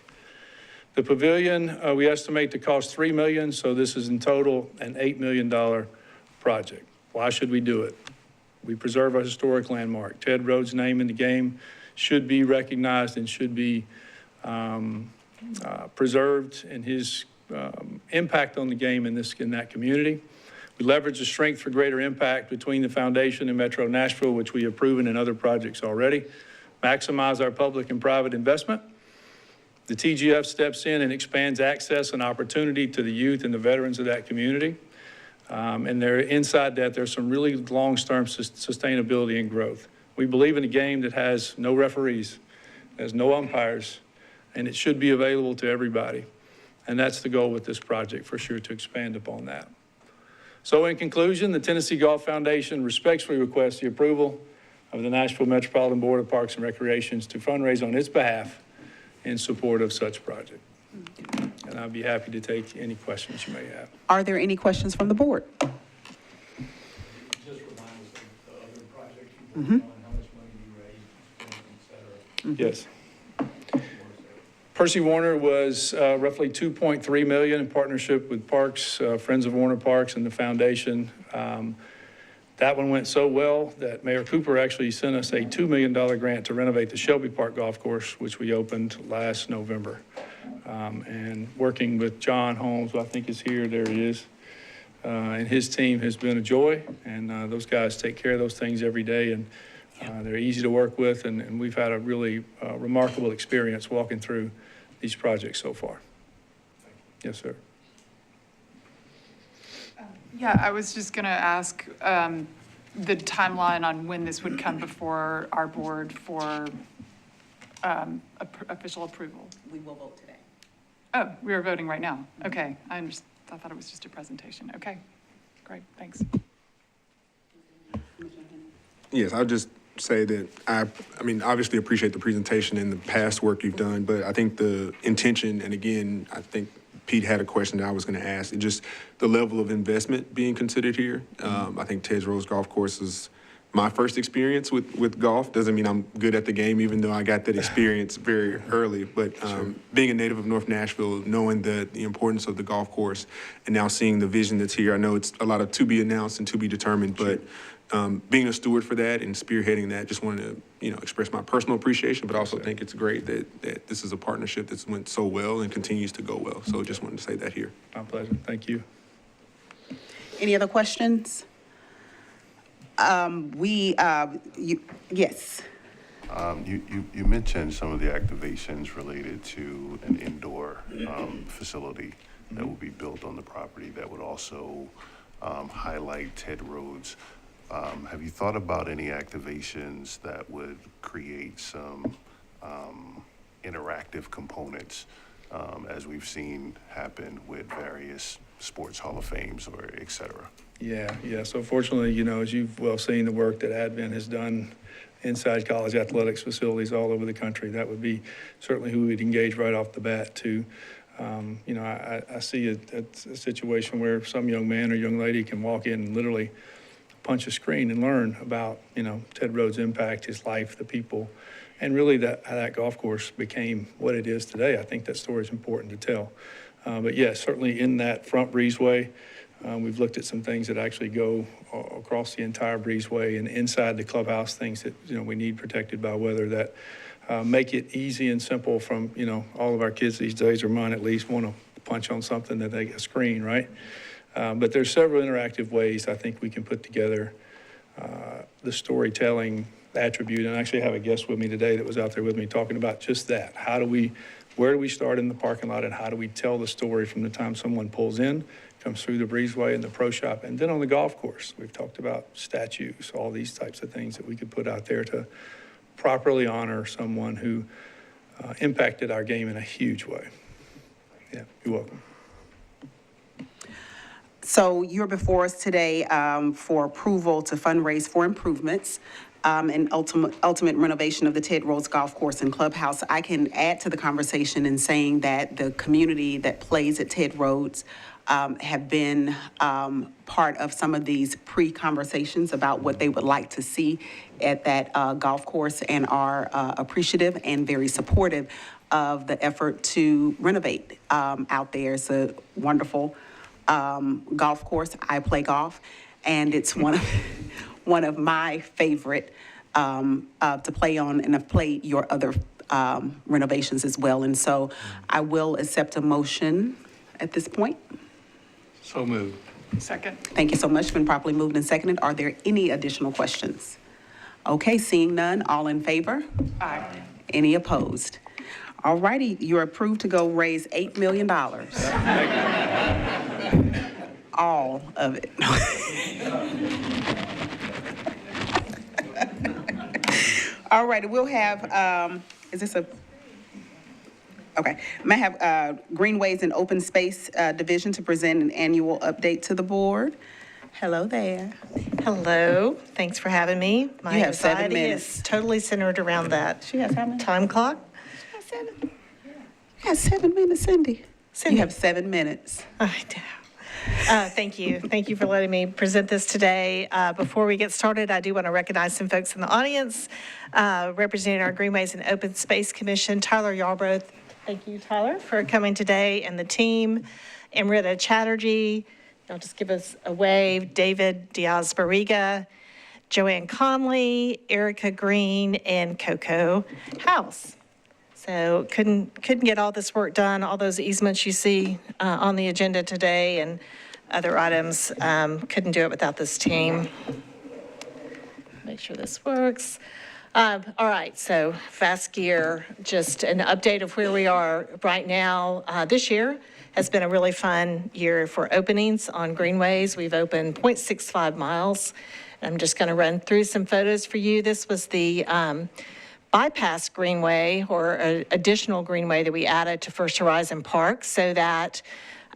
The pavilion, we estimate to cost $3 million, so this is in total an $8 million project. Why should we do it? We preserve a historic landmark. Ted Rhodes' name in the game should be recognized and should be preserved, and his impact on the game in that community. We leverage the strength for greater impact between the foundation and Metro Nashville, which we have proven in other projects already. Maximize our public and private investment. The TGF steps in and expands access and opportunity to the youth and the veterans of that community. And there, inside that, there's some really long-term sustainability and growth. We believe in a game that has no referees, has no umpires, and it should be available to everybody. And that's the goal with this project, for sure, to expand upon that. So in conclusion, the Tennessee Golf Foundation respectfully requests the approval of the Nashville Metropolitan Board of Parks and Recreations to fundraise on its behalf in support of such project. And I'd be happy to take any questions you may have. Are there any questions from the board? Just remind us of the other projects you've worked on, how much money you raised, et cetera. Mm-hmm. Yes. Percy Warner was roughly $2.3 million in partnership with Parks, Friends of Warner Parks and the foundation. That one went so well that Mayor Cooper actually sent us a $2 million grant to renovate the Shelby Park Golf Course, which we opened last November. And working with John Holmes, who I think is here, there he is, and his team has been a joy. And those guys take care of those things every day, and they're easy to work with. And we've had a really remarkable experience walking through these projects so far. Yes, sir. Yeah, I was just going to ask the timeline on when this would come before our board for official approval. We will vote today. Oh, we are voting right now. Okay, I thought it was just a presentation. Okay, great, thanks. Yes, I'll just say that I mean, obviously appreciate the presentation and the past work you've done, but I think the intention, and again, I think Pete had a question that I was going to ask, just the level of investment being considered here. I think Ted Rose Golf Course is my first experience with golf. Doesn't mean I'm good at the game, even though I got that experience very early. But being a native of North Nashville, knowing the importance of the golf course, and now seeing the vision that's here, I know it's a lot of to be announced and to be determined, but being a steward for that and spearheading that, just wanted to express my personal appreciation, but also think it's great that this is a partnership that's went so well and continues to go well. So just wanted to say that here. My pleasure. Thank you. Any other questions? Yes. You mentioned some of the activations related to an indoor facility that will be built on the property that would also highlight Ted Rhodes. Have you thought about any activations that would create some interactive components as we've seen happen with various sports Hall of Fames or et cetera? Yeah. So fortunately, as you've well seen, the work that Advent has done inside college athletics facilities all over the country, that would be certainly who we'd engage right off the bat to. I see a situation where some young man or young lady can walk in and literally punch a screen and learn about, Ted Rhodes' impact, his life, the people, and really how that golf course became what it is today. I think that story is important to tell. But yeah, certainly in that front breezeway, we've looked at some things that actually go across the entire breezeway and inside the clubhouse, things that, we need protected by weather that make it easy and simple from, all of our kids these days, or mine at least, want to punch on something that they get a screen, right? But there's several interactive ways I think we can put together the storytelling attribute. And I actually have a guest with me today that was out there with me talking about just that. Where do we start in the parking lot, and how do we tell the story from the time someone pulls in, comes through the breezeway and the pro shop, and then on the golf course? We've talked about statues, all these types of things that we could put out there to properly honor someone who impacted our game in a huge way. Yeah, you're welcome. So you're before us today for approval to fundraise for improvements and ultimate renovation of the Ted Rhodes Golf Course and Clubhouse. I can add to the conversation in saying that the community that plays at Ted Rhodes have been part of some of these pre-conversations about what they would like to see at that golf course, and are appreciative and very supportive of the effort to renovate out there. It's a wonderful golf course. I play golf, and it's one of my favorite to play on, and I've played your other renovations as well. And so I will accept a motion at this point. So moved. Second. Thank you so much. Been properly moved and seconded. Are there any additional questions? Okay, seeing none, all in favor? Aye. Any opposed? All righty, you're approved to go raise $8 million. All of it. All right, we'll have, is this a, okay. May I have Greenways and Open Space Division to present an annual update to the board. Hello there. Hello, thanks for having me. My You have 7 anxiety minutes. is totally centered around that. She has how many? Time clock? You have 7 minutes, Cindy. Cindy. You have 7 minutes. I do. Thank you. Thank you for letting me present this today. Before we get started, I do want to recognize some folks in the audience representing our Greenways and Open Space Commission. Tyler Yarbrough Thank you, Tyler, for coming today, and the team. Amrita Chatterjee, y'all just give us a wave. David Diaz-Barriga, Joanne Conley, Erica Green, and Coco House. So couldn't get all this work done, all those easements you see on the agenda today and other items. Couldn't do it without this team. Make sure this works. All right, so fast gear, just an update of where we are right now. This year has been a really fun year for openings on greenways. We've opened 0.65 miles. I'm just going to run through some photos for you. This was the bypass greenway, or an additional greenway that we added to First Horizon Park so that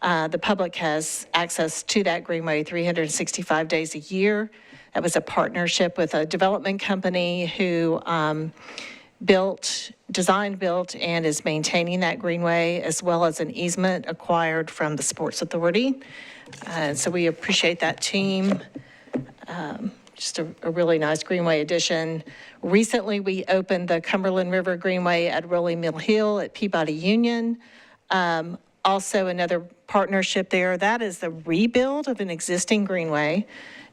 the public has access to that greenway 365 days a year. That was a partnership with a development company who designed, built, and is maintaining that greenway, as well as an easement acquired from the Sports Authority. So we appreciate that team. Just a really nice greenway addition. Recently, we opened the Cumberland River Greenway at Rolling Mill Hill at Peabody Union. Also another partnership there. That is the rebuild of an existing greenway,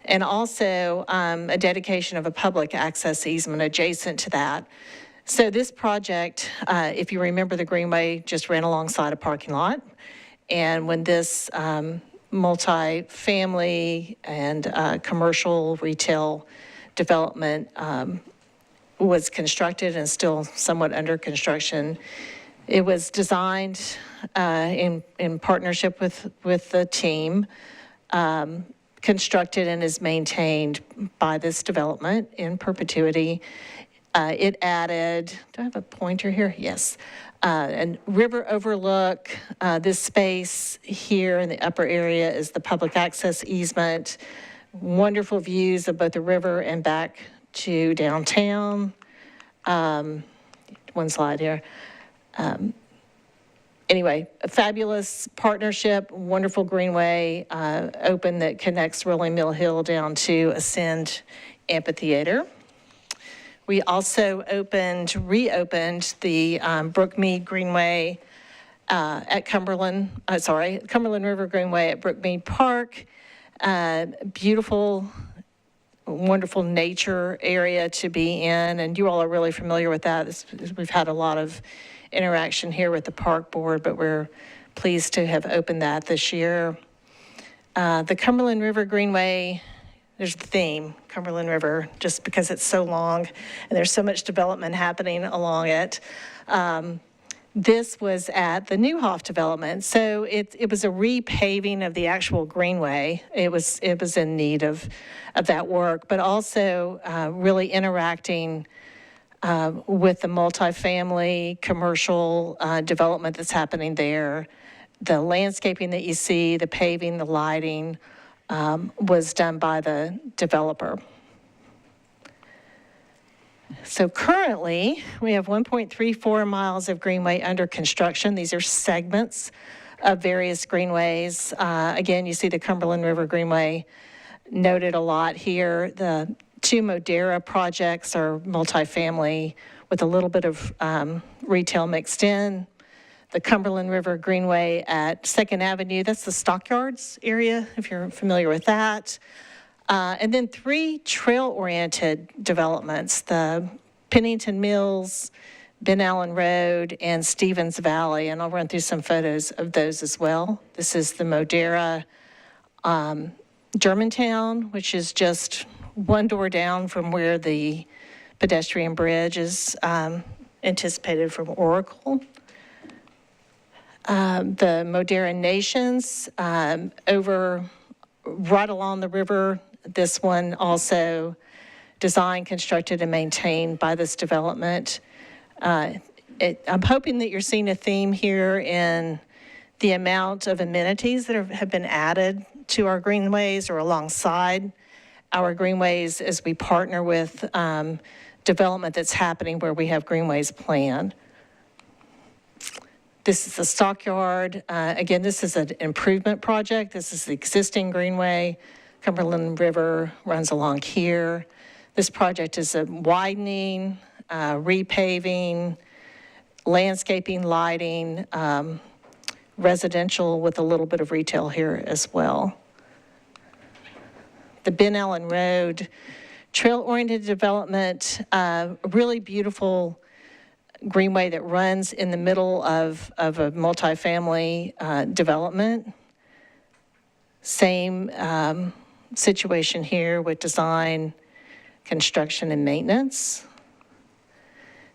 and also a dedication of a public access easement adjacent to that. So this project, if you remember, the greenway just ran alongside a parking lot. And when this multi-family and commercial retail development was constructed and still somewhat under construction, it was designed in partnership with the team, constructed and is maintained by this development in perpetuity. It added, do I have a pointer here? Yes. And river overlook. This space here in the upper area is the public access easement. Wonderful views of both the river and back to downtown. One slide here. Anyway, a fabulous partnership, wonderful greenway open that connects Rolling Mill Hill down to Ascend Amphitheater. We also reopened the Brookmead Greenway at Cumberland River Greenway at Brookmead Park. Beautiful, wonderful nature area to be in, and you all are really familiar with that. We've had a lot of interaction here with the park board, but we're pleased to have opened that this year. The Cumberland River Greenway, there's the theme, Cumberland River, just because it's so long and there's so much development happening along it. This was at the Newhoff development. So it was a repaving of the actual greenway. It was in need of that work, but also really interacting with the multifamily commercial development that's happening there. The landscaping that you see, the paving, the lighting, was done by the developer. So currently, we have 1.34 miles of greenway under construction. These are segments of various greenways. Again, you see the Cumberland River Greenway noted a lot here. The two Modera projects are multifamily with a little bit of retail mixed in. The Cumberland River Greenway at 2nd Avenue, that's the Stockyards area, if you're familiar with that. And then 3 trail-oriented developments, the Pennington Mills, Ben Allen Road, and Stevens Valley, and I'll run through some photos of those as well. This is the Modera Germantown, which is just one door down from where the pedestrian bridge is anticipated from Oracle. The Modera Nations over right along the river. This one also designed, constructed, and maintained by this development. I'm hoping that you're seeing a theme here in the amount of amenities that have been added to our greenways or alongside our greenways as we partner with development that's happening where we have greenways planned. This is the Stockyard. Again, this is an improvement project. This is the existing greenway. Cumberland River runs along here. This project is a widening, repaving, landscaping, lighting, residential with a little bit of retail here as well. The Ben Allen Road, trail-oriented development, really beautiful greenway that runs in the middle of a multifamily development. Same situation here with design, construction, and maintenance.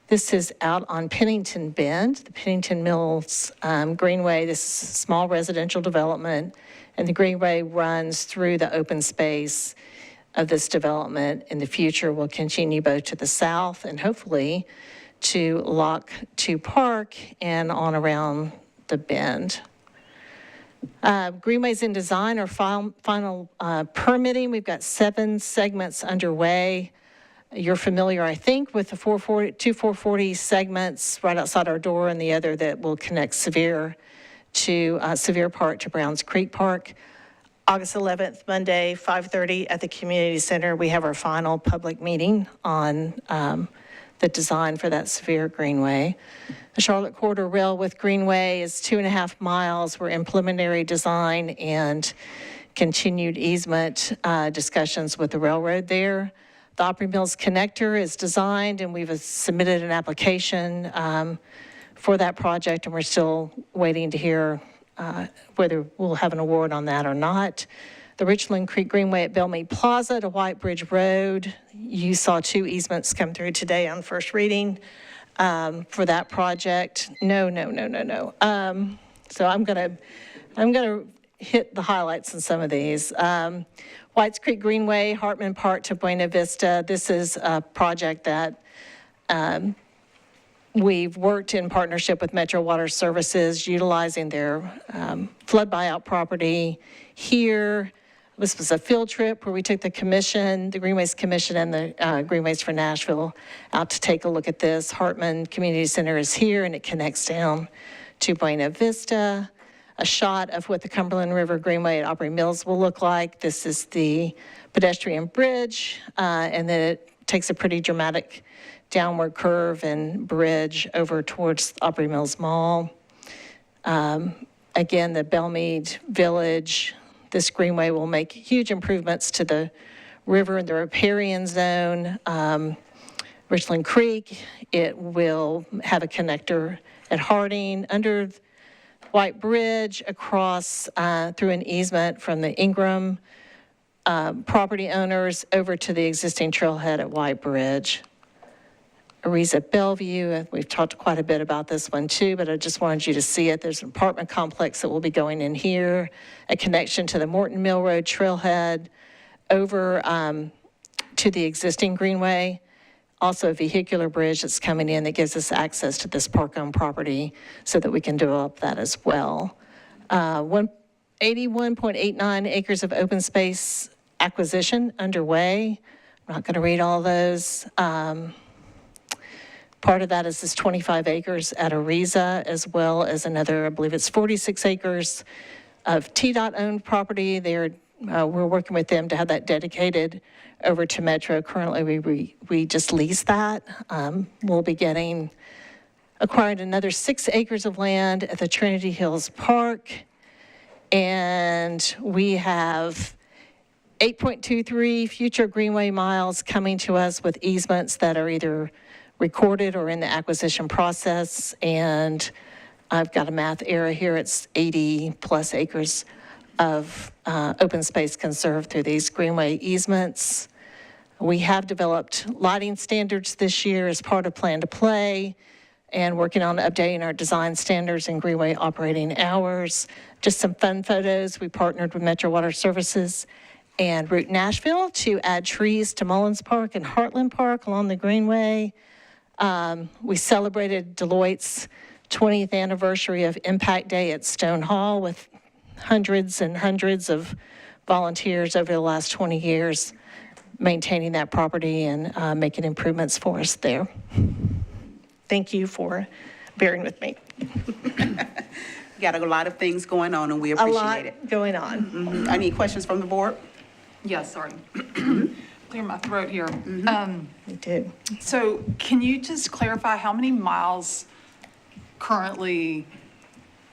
This is out on Pennington Bend, the Pennington Mills Greenway. This is a small residential development, and the greenway runs through the open space of this development. In the future, will continue both to the south and hopefully to Lock 2 Park and on around the bend. Greenways in design or final permitting. We've got 7 segments underway. You're familiar, I think, with the 440 segments right outside our door and the other that will connect Sevier Park to Browns Creek Park. August 11th, Monday, 5:30 at the community center, we have our final public meeting on the design for that Sevier Greenway. The Charlotte Corridor Rail with Greenway is 2.5 miles. We're in preliminary design and continued easement discussions with the railroad there. The Opry Mills connector is designed, and we've submitted an application for that project, and we're still waiting to hear whether we'll have an award on that or not. The Richland Creek Greenway at Bellmead Plaza to White Bridge Road. You saw 2 easements come through today on first reading for that project. No. So I'm gonna hit the highlights in some of these. Whites Creek Greenway, Hartman Park to Buena Vista. This is a project that we've worked in partnership with Metro Water Services, utilizing their flood buyout property here. This was a field trip where we took the commission, the Greenways Commission and the Greenways for Nashville out to take a look at this. Hartman Community Center is here, and it connects down to Buena Vista. A shot of what the Cumberland River Greenway at Opry Mills will look like. This is the pedestrian bridge, and then it takes a pretty dramatic downward curve and bridge over towards Opry Mills Mall. Again, the Bellmead Village, this greenway will make huge improvements to the river and the riparian zone. Richland Creek, it will have a connector at Harding under White Bridge across through an easement from the Ingram property owners over to the existing trailhead at White Bridge. Ariza Bellevue, we've talked quite a bit about this one too, but I just wanted you to see it. There's an apartment complex that will be going in here, a connection to the Morton Mill Road trailhead over to the existing greenway. Also a vehicular bridge that's coming in that gives us access to this park-owned property so that we can develop that as well. 81.89 acres of open space acquisition underway. I'm not going to read all those. Part of that is this 25 acres at Ariza, as well as another, I believe it's 46 acres of TDOT owned property. We're working with them to have that dedicated over to Metro. Currently, we just lease that. We'll be acquiring another 6 acres of land at the Trinity Hills Park. And we have 8.23 future Greenway miles coming to us with easements that are either recorded or in the acquisition process. And I've got a math error here. It's 80 plus acres of open space conserved through these Greenway easements. We have developed lighting standards this year as part of Plan to Play and working on updating our design standards and Greenway operating hours. Just some fun photos. We partnered with Metro Water Services and Route Nashville to add trees to Mullins Park and Heartland Park along the Greenway. We celebrated Deloitte's 20th anniversary of Impact Day at Stone Hall with hundreds and hundreds of volunteers over the last 20 years maintaining that property and making improvements for us there. Thank you for bearing with me. Got a lot of things going on, and we appreciate it. A lot going on. Mm-hmm. Any questions from the board? Yes, sorry. Clear my throat here. Me too. So can you just clarify how many miles currently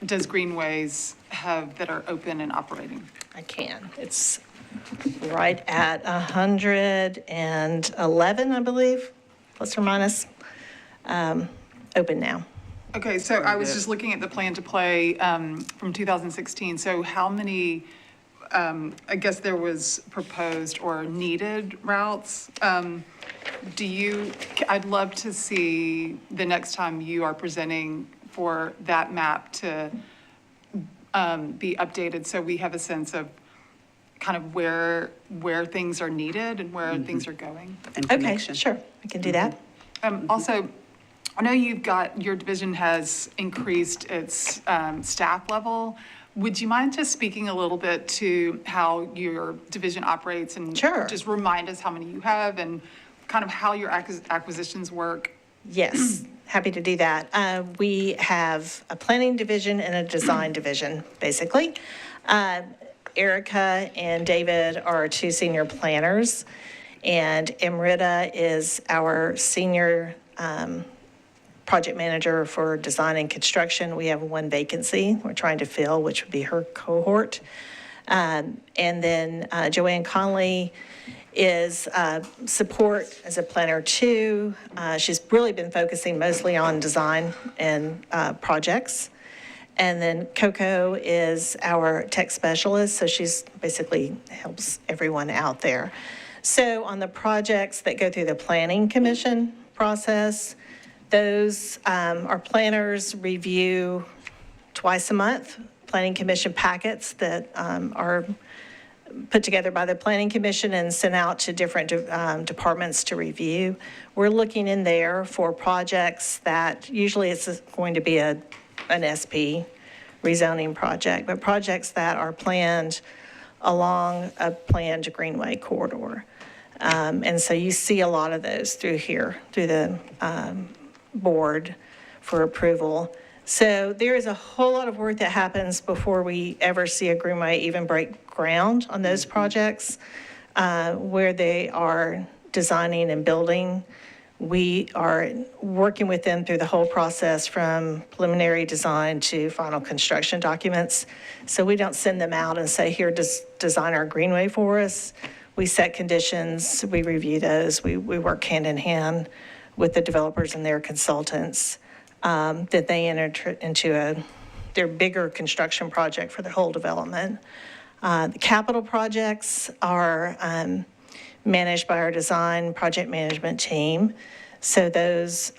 does Greenways have that are open and operating? I can. It's right at 111, I believe, plus or minus, open now. Okay, so I was just looking at the plan to play from 2016. So how many, I guess there was proposed or needed routes. I'd love to see the next time you are presenting for that map to be updated so we have a sense of kind of where things are needed and where things are going. And Okay, connection. sure, I can do that. Also, I know your division has increased its staff level. Would you mind just speaking a little bit to how your division operates and Sure. just remind us how many you have and kind of how your acquisitions work? Yes, happy to do that. We have a planning division and a design division, basically. Erica and David are our two senior planners, and Amrita is our senior project manager for design and construction. We have one vacancy we're trying to fill, which would be her cohort. And then Joanne Conley is support as a planner too. She's really been focusing mostly on design and projects. And then Coco is our tech specialist, so she's basically helps everyone out there. So on the projects that go through the planning commission process, those, our planners review twice a month, planning commission packets that are put together by the planning commission and sent out to different departments to review. We're looking in there for projects that usually it's going to be an SP rezoning project, but projects that are planned along a planned Greenway corridor. And so you see a lot of those through here, through the board for approval. So there is a whole lot of work that happens before we ever see a Greenway even break ground on those projects, where they are designing and building. We are working with them through the whole process from preliminary design to final construction documents. So we don't send them out and say, here, design our Greenway for us. We set conditions, we review those, we work hand in hand with the developers and their consultants, that they enter into their bigger construction project for the whole development. The capital projects are managed by our design project management team. So those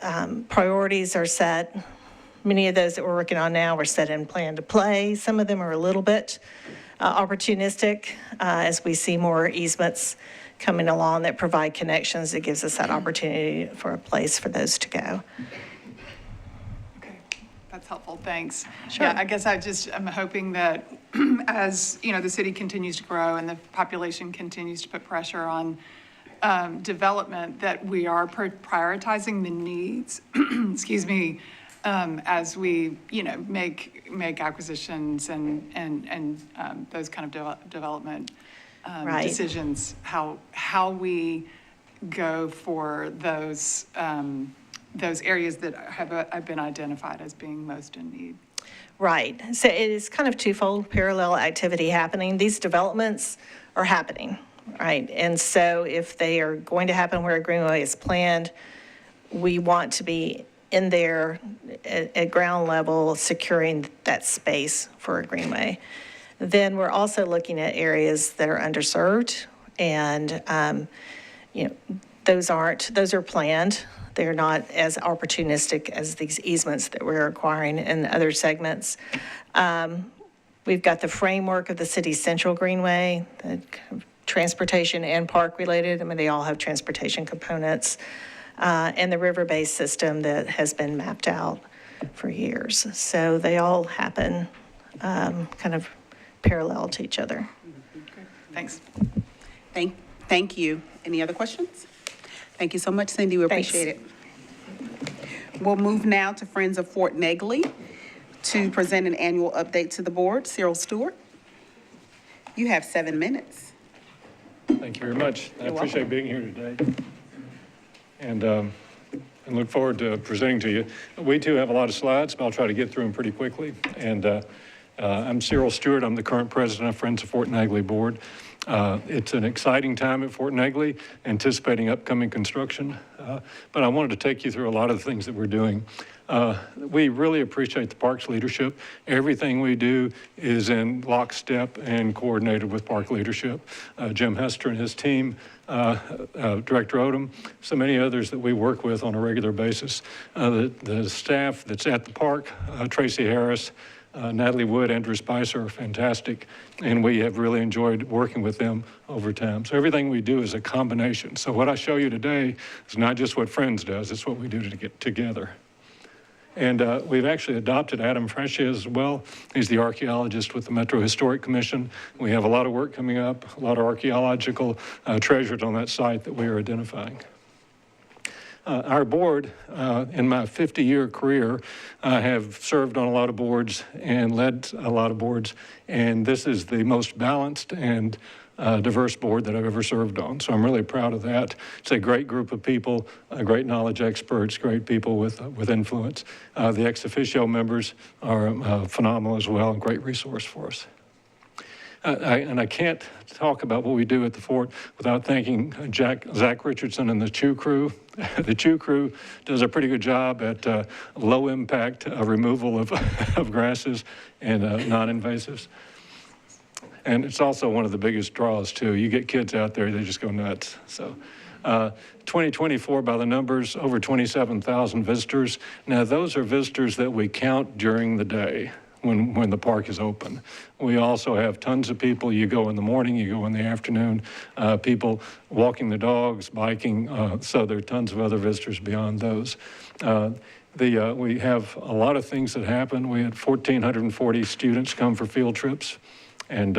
priorities are set. Many of those that we're working on now were set in plan to play. Some of them are a little bit opportunistic as we see more easements coming along that provide connections. It gives us that opportunity for a place for those to go. Okay, that's helpful, thanks. Sure. Yeah, I guess I'm hoping that as, the city continues to grow and the population continues to put pressure on development, that we are prioritizing the needs, excuse me, as we, make acquisitions and those kind of development Right. decisions, how we go for those areas that have been identified as being most in need. Right. So it is kind of twofold parallel activity happening. These developments are happening, right? And so if they are going to happen where a Greenway is planned, we want to be in there at ground level securing that space for a Greenway. Then we're also looking at areas that are underserved, and those are planned. They're not as opportunistic as these easements that we're acquiring in other segments. We've got the framework of the city's central Greenway, the transportation and park related. I mean, they all have transportation components, and the river-based system that has been mapped out for years. So they all happen kind of parallel to each other. Thanks. Thank you. Any other questions? Thank you so much, Cindy. We appreciate it. We'll move now to Friends of Fort Negley to present an annual update to the board. Cyril Stewart, you have 7 minutes. Thank you very much. I appreciate being here today. And and look forward to presenting to you. We too have a lot of slides, but I'll try to get through them pretty quickly. And I'm Cyril Stewart. I'm the current president of Friends of Fort Negley Board. It's an exciting time at Fort Negley, anticipating upcoming construction. But I wanted to take you through a lot of the things that we're doing. We really appreciate the parks leadership. Everything we do is in lockstep and coordinated with park leadership. Jim Hester and his team, Director Odom, so many others that we work with on a regular basis. The staff that's at the park, Tracy Harris, Natalie Wood, Andrew Spicer are fantastic, and we have really enjoyed working with them over time. So everything we do is a combination. So what I show you today is not just what Friends does, it's what we do to get together. And we've actually adopted Adam Freshes as well. He's the archaeologist with the Metro Historic Commission. We have a lot of work coming up, a lot of archaeological treasures on that site that we are identifying. Our board, in my 50-year career, have served on a lot of boards and led a lot of boards, and this is the most balanced and diverse board that I've ever served on. So I'm really proud of that. It's a great group of people, great knowledge experts, great people with influence. The ex officio members are phenomenal as well, and great resource for us. I can't talk about what we do at the fort without thanking Zach Richardson and the Chew crew. The Chew crew does a pretty good job at low impact removal of grasses and non-invasives. And it's also one of the biggest draws too. You get kids out there, they just go nuts. So 2024, by the numbers, over 27,000 visitors. Now those are visitors that we count during the day when the park is open. We also have tons of people. You go in the morning, you go in the afternoon, people walking the dogs, biking, so there are tons of other visitors beyond those. We have a lot of things that happen. We had 1,440 students come for field trips. And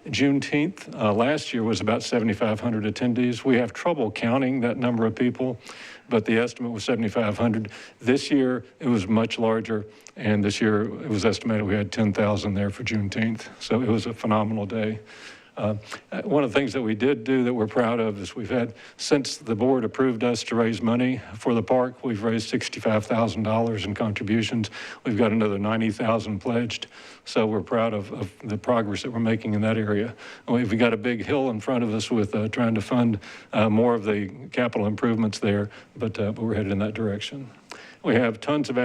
Juneteenth last year was about 7,500 attendees. We have trouble counting that number of people, but the estimate was 7,500. This year, it was much larger, and this year it was estimated we had 10,000 there for Juneteenth. So it was a phenomenal day. One of the things that we did do that we're proud of is we've had, since the board approved us to raise money for the park, we've raised $65,000 in contributions. We've got another $90,000 pledged. So we're proud of the progress that we're making in that area. We've got a big hill in front of us with trying to fund more of the capital improvements there, but we're headed in that direction. We have tons of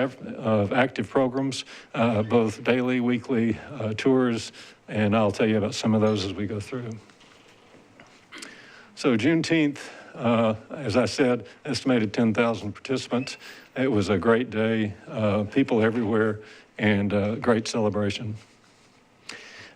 active programs, both daily, weekly tours, and I'll tell you about some of those as we go through. So Juneteenth, as I said, estimated 10,000 participants. It was a great day, people everywhere, and great celebration.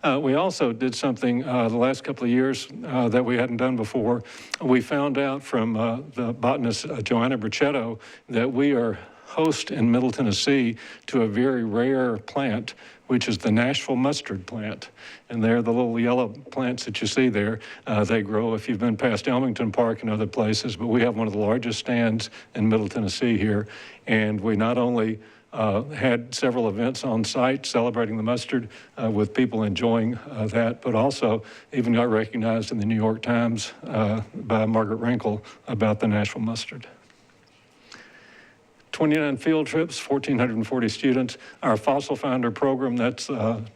We also did something the last couple of years that we hadn't done before. We found out from the botanist Joanna Brichetto that we are host in Middle Tennessee to a very rare plant, which is the Nashville mustard plant. And they're the little yellow plants that you see there. They grow if you've been past Elmington Park and other places, but we have one of the largest stands in Middle Tennessee here. And we not only had several events on site celebrating the mustard with people enjoying that, but also even got recognized in the New York Times by Margaret Rinkle about the Nashville mustard. 29 field trips, 1,440 students. Our fossil finder program, that's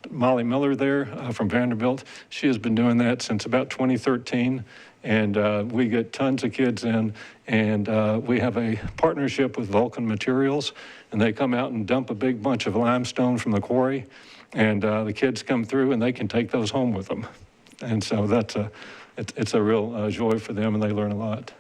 Molly Miller there from Vanderbilt. She has been doing that since about 2013. And we get tons of kids in, and we have a partnership with Vulcan Materials, and they come out and dump a big bunch of limestone from the quarry, and the kids come through and they can take those home with them. And so it's a real joy for them, and they learn a lot.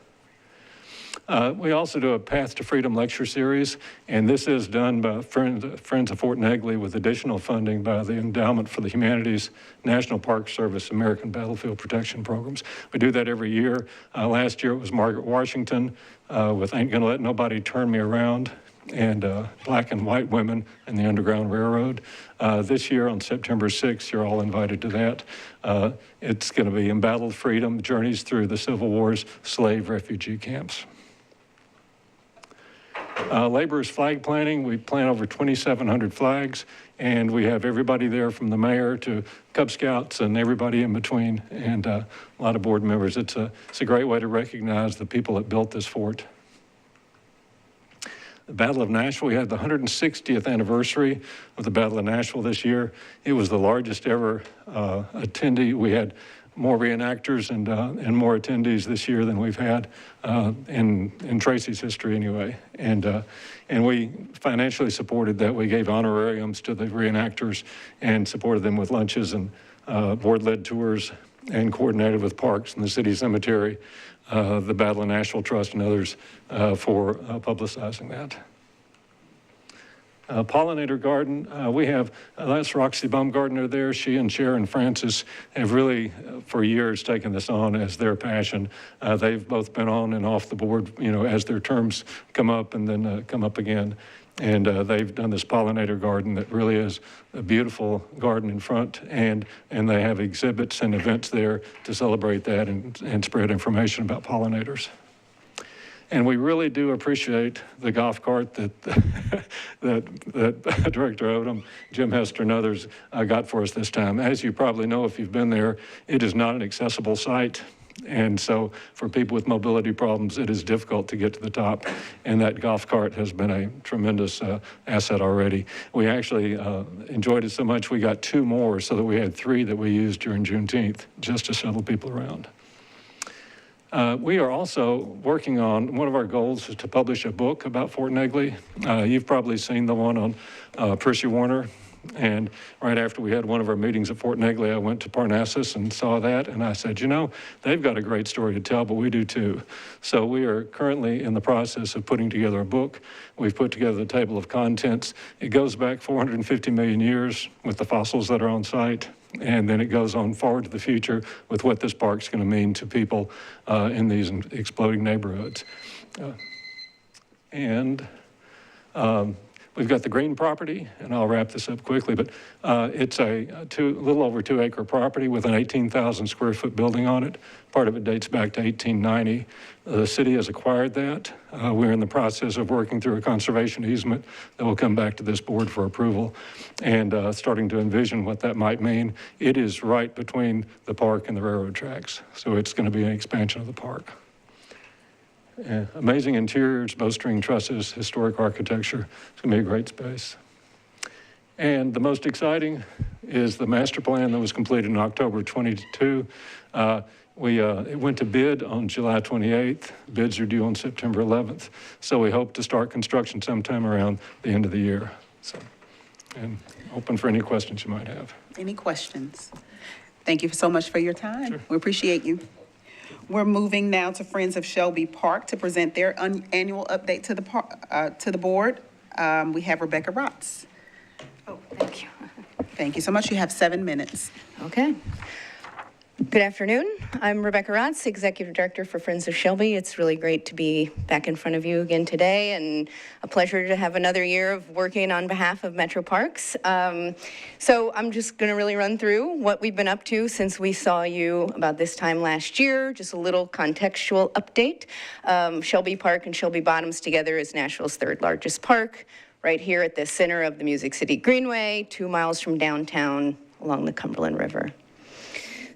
We also do a Path to Freedom lecture series, and this is done by Friends of Fort Negley with additional funding by the Endowment for the Humanities, National Park Service, American Battlefield Protection Programs. We do that every year. Last year it was Margaret Washington with Ain't Gonna Let Nobody Turn Me Around, and Black and White Women in the Underground Railroad. This year on September 6th, you're all invited to that. It's gonna be Embattled Freedom, Journeys Through the Civil War's Slave Refugee Camps. Laborers flag planting, we plant over 2,700 flags, and we have everybody there from the mayor to Cub Scouts and everybody in between, and a lot of board members. It's a great way to recognize the people that built this fort. The Battle of Nashville, we had the 160th anniversary of the Battle of Nashville this year. It was the largest ever attendee. We had more reenactors and more attendees this year than we've had in Tracy's history anyway. And we financially supported that. We gave honorariums to the reenactors and supported them with lunches and board-led tours and coordinated with Parks and the City Cemetery, the Battle of Nashville Trust and others for publicizing that. Pollinator Garden, we have, that's Roxy Baumgartner there. She and Sharon Francis have really, for years, taken this on as their passion. They've both been on and off the board, you know, as their terms come up and then come up again. And they've done this pollinator garden that really is a beautiful garden in front, and they have exhibits and events there to celebrate that and spread information about pollinators. And we really do appreciate the golf cart that that Director Odom, Jim Hester, and others got for us this time. As you probably know, if you've been there, it is not an accessible site. And so for people with mobility problems, it is difficult to get to the top. And that golf cart has been a tremendous asset already. We actually enjoyed it so much, we got 2 more, so that we had 3 that we used during Juneteenth just to shuttle people around. We are also working on, one of our goals is to publish a book about Fort Negley. You've probably seen the one on Percy Warner. And right after we had one of our meetings at Fort Negley, I went to Parnassus and saw that, and I said, you know, they've got a great story to tell, but we do too. So we are currently in the process of putting together a book. We've put together the table of contents. It goes back 450 million years with the fossils that are on site. And then it goes on forward to the future with what this park's going to mean to people in these exploding neighborhoods. We've got the green property, and I'll wrap this up quickly, but it's a little over 2 acre property with an 18,000 square foot building on it. Part of it dates back to 1890. The city has acquired that. We're in the process of working through a conservation easement that will come back to this board for approval and starting to envision what that might mean. It is right between the park and the railroad tracks, so it's going to be an expansion of the park. Amazing interiors, bowstring trusses, historic architecture. It's going to be a great space. And the most exciting is the master plan that was completed in October 22. It went to bid on July 28th. Bids are due on September 11th. So we hope to start construction sometime around the end of the year. So, and open for any questions you might have. Any questions? Thank you so much for your time. Sure. We appreciate you. We're moving now to Friends of Shelby Park to present their annual update to the board. We have Rebecca Rotz. Oh, thank you. Thank you so much. You have 7 minutes. Okay. Good afternoon. I'm Rebecca Rotz, Executive Director for Friends of Shelby. It's really great to be back in front of you again today, and a pleasure to have another year of working on behalf of Metro Parks. So I'm just going to really run through what we've been up to since we saw you about this time last year. Just a little contextual update. Shelby Park and Shelby Bottoms together is Nashville's 3rd largest park, right here at the center of the Music City Greenway, 2 miles from downtown along the Cumberland River.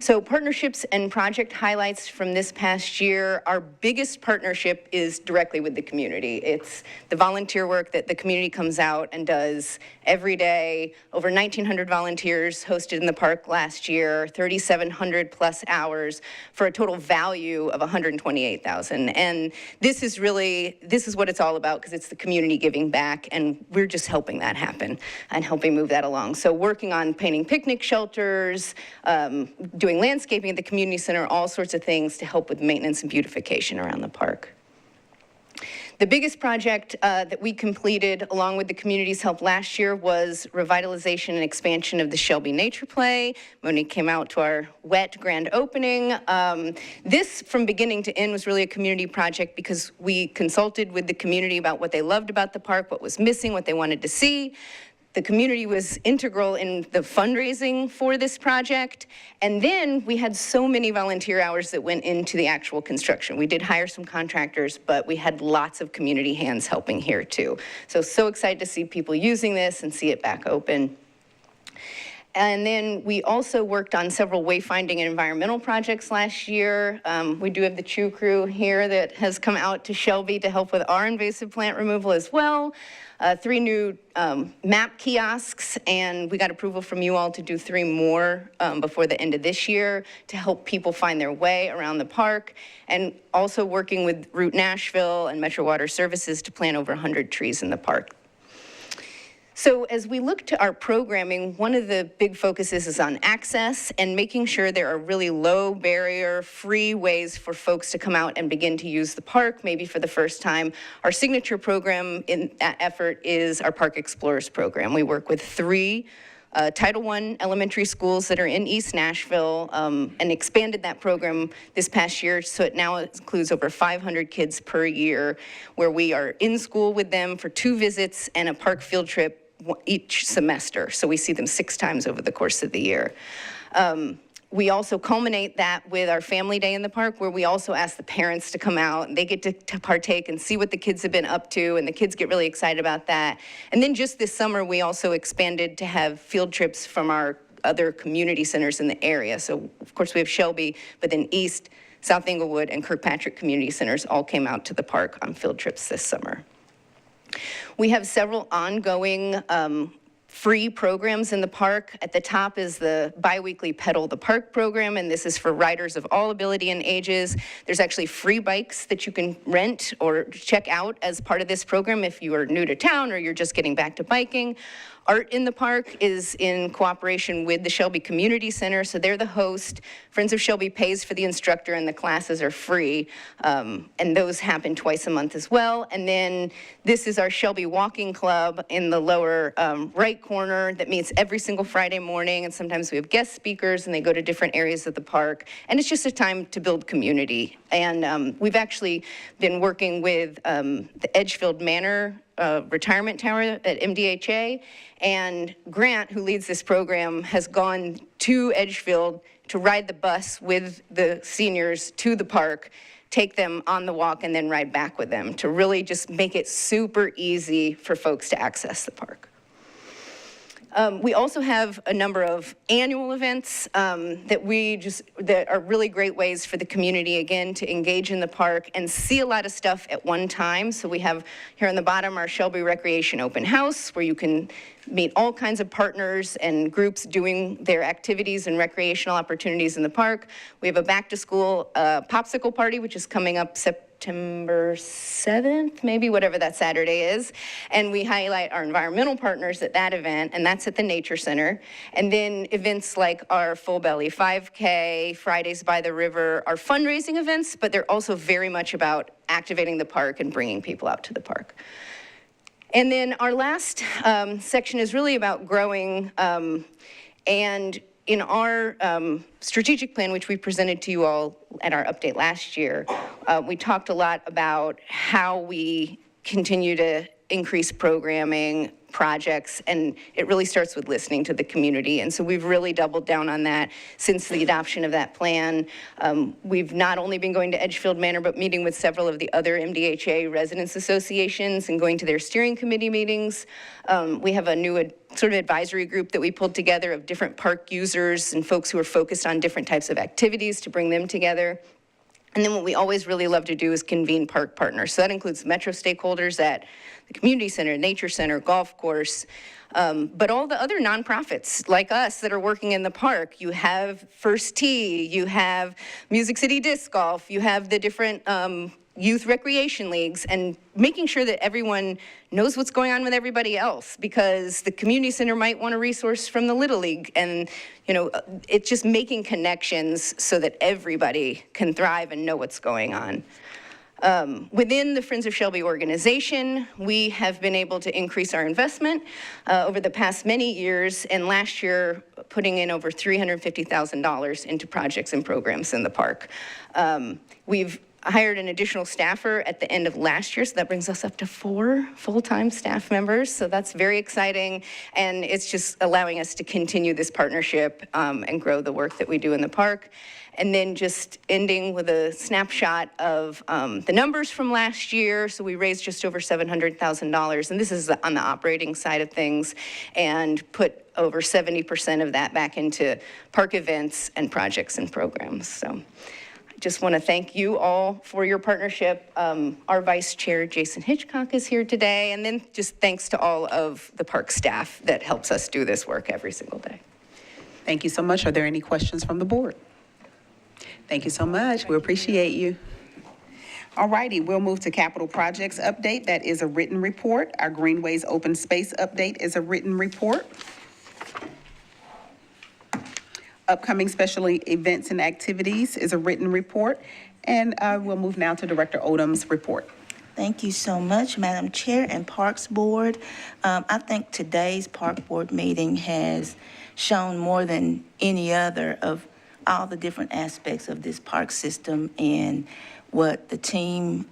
So partnerships and project highlights from this past year, our biggest partnership is directly with the community. It's the volunteer work that the community comes out and does every day. Over 1,900 volunteers hosted in the park last year, 3,700 plus hours for a total value of $128,000. And this is what it's all about, because it's the community giving back, and we're just helping that happen and helping move that along. So working on painting picnic shelters, doing landscaping at the community center, all sorts of things to help with maintenance and beautification around the park. The biggest project that we completed along with the community's help last year was revitalization and expansion of the Shelby Nature Play. Monique came out to our wet grand opening. This, from beginning to end, was really a community project because we consulted with the community about what they loved about the park, what was missing, what they wanted to see. The community was integral in the fundraising for this project. And then we had so many volunteer hours that went into the actual construction. We did hire some contractors, but we had lots of community hands helping here too. So excited to see people using this and see it back open. And then we also worked on several wayfinding and environmental projects last year. We do have the Chew crew here that has come out to Shelby to help with our invasive plant removal as well. 3 new map kiosks, and we got approval from you all to do 3 more before the end of this year to help people find their way around the park, and also working with Route Nashville and Metro Water Services to plant over 100 trees in the park. So as we look to our programming, one of the big focuses is on access and making sure there are really low barrier, free ways for folks to come out and begin to use the park, maybe for the first time. Our signature program in that effort is our Park Explorers program. We work with 3 Title I elementary schools that are in East Nashville, and expanded that program this past year, so it now includes over 500 kids per year, where we are in school with them for 2 visits and a park field trip each semester. So we see them 6 times over the course of the year. We also culminate that with our family day in the park, where we also ask the parents to come out, and they get to partake and see what the kids have been up to, and the kids get really excited about that. And then just this summer, we also expanded to have field trips from our other community centers in the area. So of course we have Shelby, but then East, South Englewood, and Kirkpatrick community centers all came out to the park on field trips this summer. We have several ongoing free programs in the park. At the top is the biweekly Pedal the Park program, and this is for riders of all ability and ages. There's actually free bikes that you can rent or check out as part of this program if you are new to town or you're just getting back to biking. Art in the Park is in cooperation with the Shelby Community Center, so they're the host. Friends of Shelby pays for the instructor, and the classes are free, and those happen twice a month as well. And then this is our Shelby Walking Club in the lower right corner that meets every single Friday morning, and sometimes we have guest speakers, and they go to different areas of the park, and it's just a time to build community. And we've actually been working with the Edgefield Manor retirement tower at MDHA, and Grant, who leads this program, has gone to Edgefield to ride the bus with the seniors to the park, take them on the walk, and then ride back with them to really just make it super easy for folks to access the park. We also have a number of annual events that are really great ways for the community, again, to engage in the park and see a lot of stuff at one time. So we have here on the bottom our Shelby Recreation Open House, where you can meet all kinds of partners and groups doing their activities and recreational opportunities in the park. We have a back to school popsicle party, which is coming up September 7th, maybe, whatever that Saturday is. And we highlight our environmental partners at that event, and that's at the Nature Center. And then events like our Full Belly 5K, Fridays by the River, are fundraising events, but they're also very much about activating the park and bringing people out to the park. And then our last section is really about growing, and in our strategic plan, which we presented to you all at our update last year, we talked a lot about how we continue to increase programming, projects, and it really starts with listening to the community. And so we've really doubled down on that since the adoption of that plan. We've not only been going to Edgefield Manor, but meeting with several of the other MDHA residents associations and going to their steering committee meetings. We have a new sort of advisory group that we pulled together of different park users and folks who are focused on different types of activities to bring them together. And then what we always really love to do is convene park partners. So that includes Metro stakeholders at the community center, nature center, golf course, but all the other nonprofits like us that are working in the park. You have First Tee, you have Music City Disc Golf, you have the different youth recreation leagues, and making sure that everyone knows what's going on with everybody else, because the community center might want a resource from the Little League, and it's just making connections so that everybody can thrive and know what's going on. Within the Friends of Shelby organization, we have been able to increase our investment over the past many years, and last year putting in over $350,000 into projects and programs in the park. We've hired an additional staffer at the end of last year, so that brings us up to 4 full-time staff members. So that's very exciting, and it's just allowing us to continue this partnership and grow the work that we do in the park. And then just ending with a snapshot of the numbers from last year. So we raised just over $700,000, and this is on the operating side of things, and put over 70% of that back into park events and projects and programs. So I just want to thank you all for your partnership. Our Vice Chair, Jason Hitchcock, is here today, and then just thanks to all of the park staff that helps us do this work every single day. Thank you so much. Are there any questions from the board? Thank you so much. We appreciate you. All righty, we'll move to capital projects update. That is a written report. Our Greenways open space update is a written report. Upcoming special events and activities is a written report. And we'll move now to Director Odom's report. Thank you so much, Madam Chair and Parks Board. I think today's Park Board meeting has shown more than any other of all the different aspects of this park system and what the team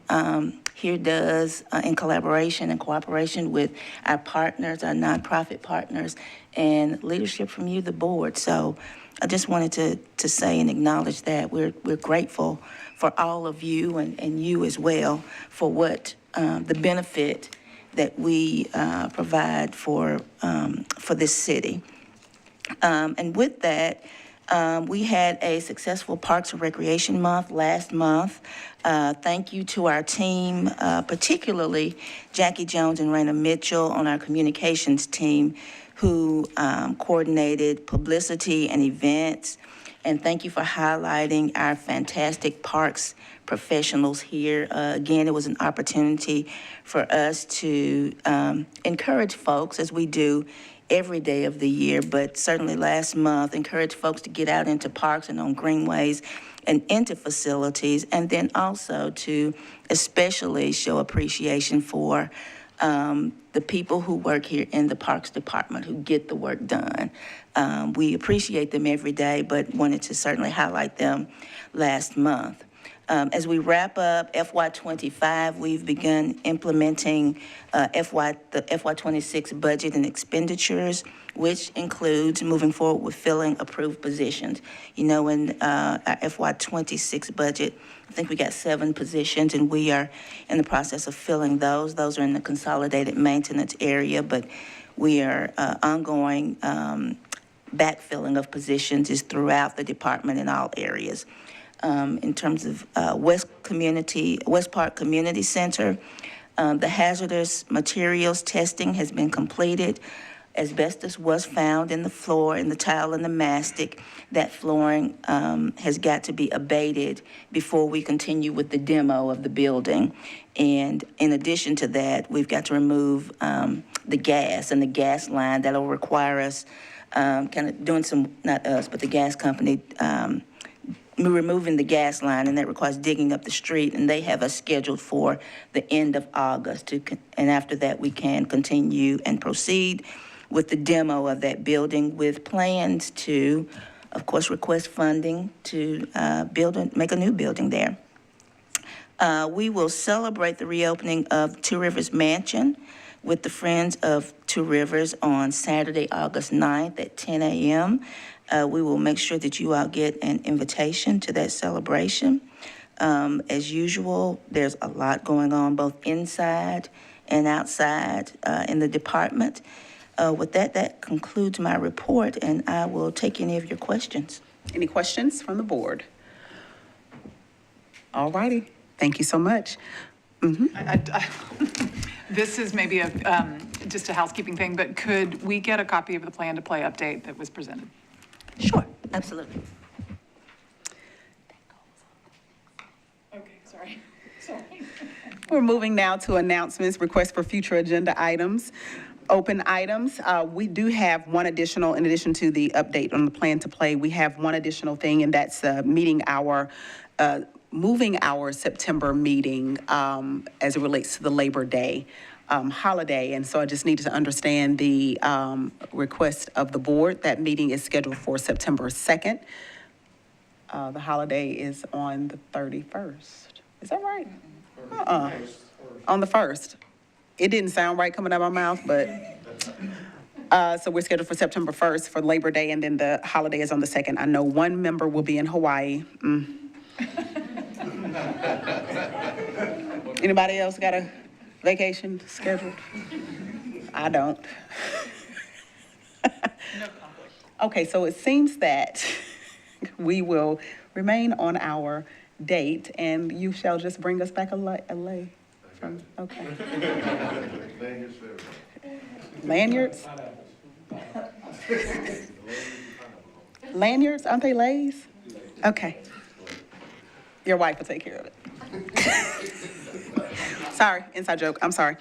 here does in collaboration and cooperation with our partners, our nonprofit partners, and leadership from you, the board. So I just wanted to say and acknowledge that we're grateful for all of you and you as well for what the benefit that we provide for this city. And with that, we had a successful Parks and Recreation Month last month. Thank you to our team, particularly Jackie Jones and Raina Mitchell on our communications team who coordinated publicity and events. And thank you for highlighting our fantastic parks professionals here. Again, it was an opportunity for us to encourage folks, as we do every day of the year, but certainly last month, encourage folks to get out into parks and on greenways and into facilities, and then also to especially show appreciation for the people who work here in the Parks Department who get the work done. We appreciate them every day, but wanted to certainly highlight them last month. As we wrap up FY25, we've begun implementing the FY26 budget and expenditures, which includes moving forward with filling approved positions. You know, in our FY26 budget, I think we got 7 positions, and we are in the process of filling those. Those are in the consolidated maintenance area, but we are ongoing backfilling of positions is throughout the department in all areas. In terms of West Park Community Center, the hazardous materials testing has been completed. Asbestos was found in the floor, in the tile, and the mastic. That flooring has got to be abated before we continue with the demo of the building. And in addition to that, we've got to remove the gas and the gas line. That'll require us kind of doing some, not us, but the gas company, removing the gas line, and that requires digging up the street, and they have us scheduled for the end of August, and after that we can continue and proceed with the demo of that building with plans to, of course, request funding to make a new building there. We will celebrate the reopening of Two Rivers Mansion with the Friends of Two Rivers on Saturday, August 9th at 10 a.m. We will make sure that you all get an invitation to that celebration. As usual, there's a lot going on both inside and outside in the department. With that, that concludes my report, and I will take any of your questions. Any questions from the board? All righty. Thank you so much. This is maybe just a housekeeping thing, but could we get a copy of the plan to play update that was presented? Sure, absolutely. Okay, sorry. We're moving now to announcements, requests for future agenda items. Open items, we do have one additional, in addition to the update on the plan to play, we have one additional thing, and that's moving our September meeting as it relates to the Labor Day holiday. And so I just needed to understand the request of the board. That meeting is scheduled for September 2nd. The holiday is on the 31st. Is that right? On the 1st. It didn't sound right coming out of my mouth, but, so we're scheduled for September 1st for Labor Day, and then the holiday is on the 2nd. I know one member will be in Hawaii. Anybody else got a vacation scheduled? I don't. Okay, so it seems that we will remain on our date, and you shall just bring us back a lay. Okay. Lanyards? Lanyards, aren't they lays? Okay. Your wife will take care of it. Sorry, inside joke, I'm sorry.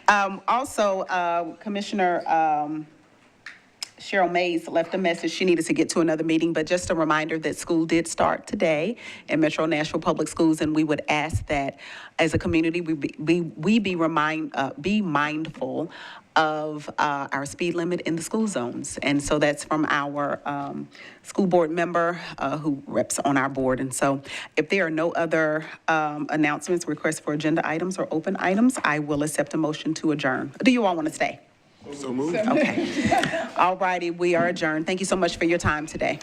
Also, Commissioner Cheryl Mays left a message. She needed to get to another meeting, but just a reminder that school did start today in Metro Nashville Public Schools, and we would ask that as a community, we be mindful of our speed limit in the school zones. And so that's from our school board member who reps on our board. And so if there are no other announcements, requests for agenda items or open items, I will accept a motion to adjourn. Do you all want to stay? So moved. Okay. All righty, we are adjourned. Thank you so much for your time today.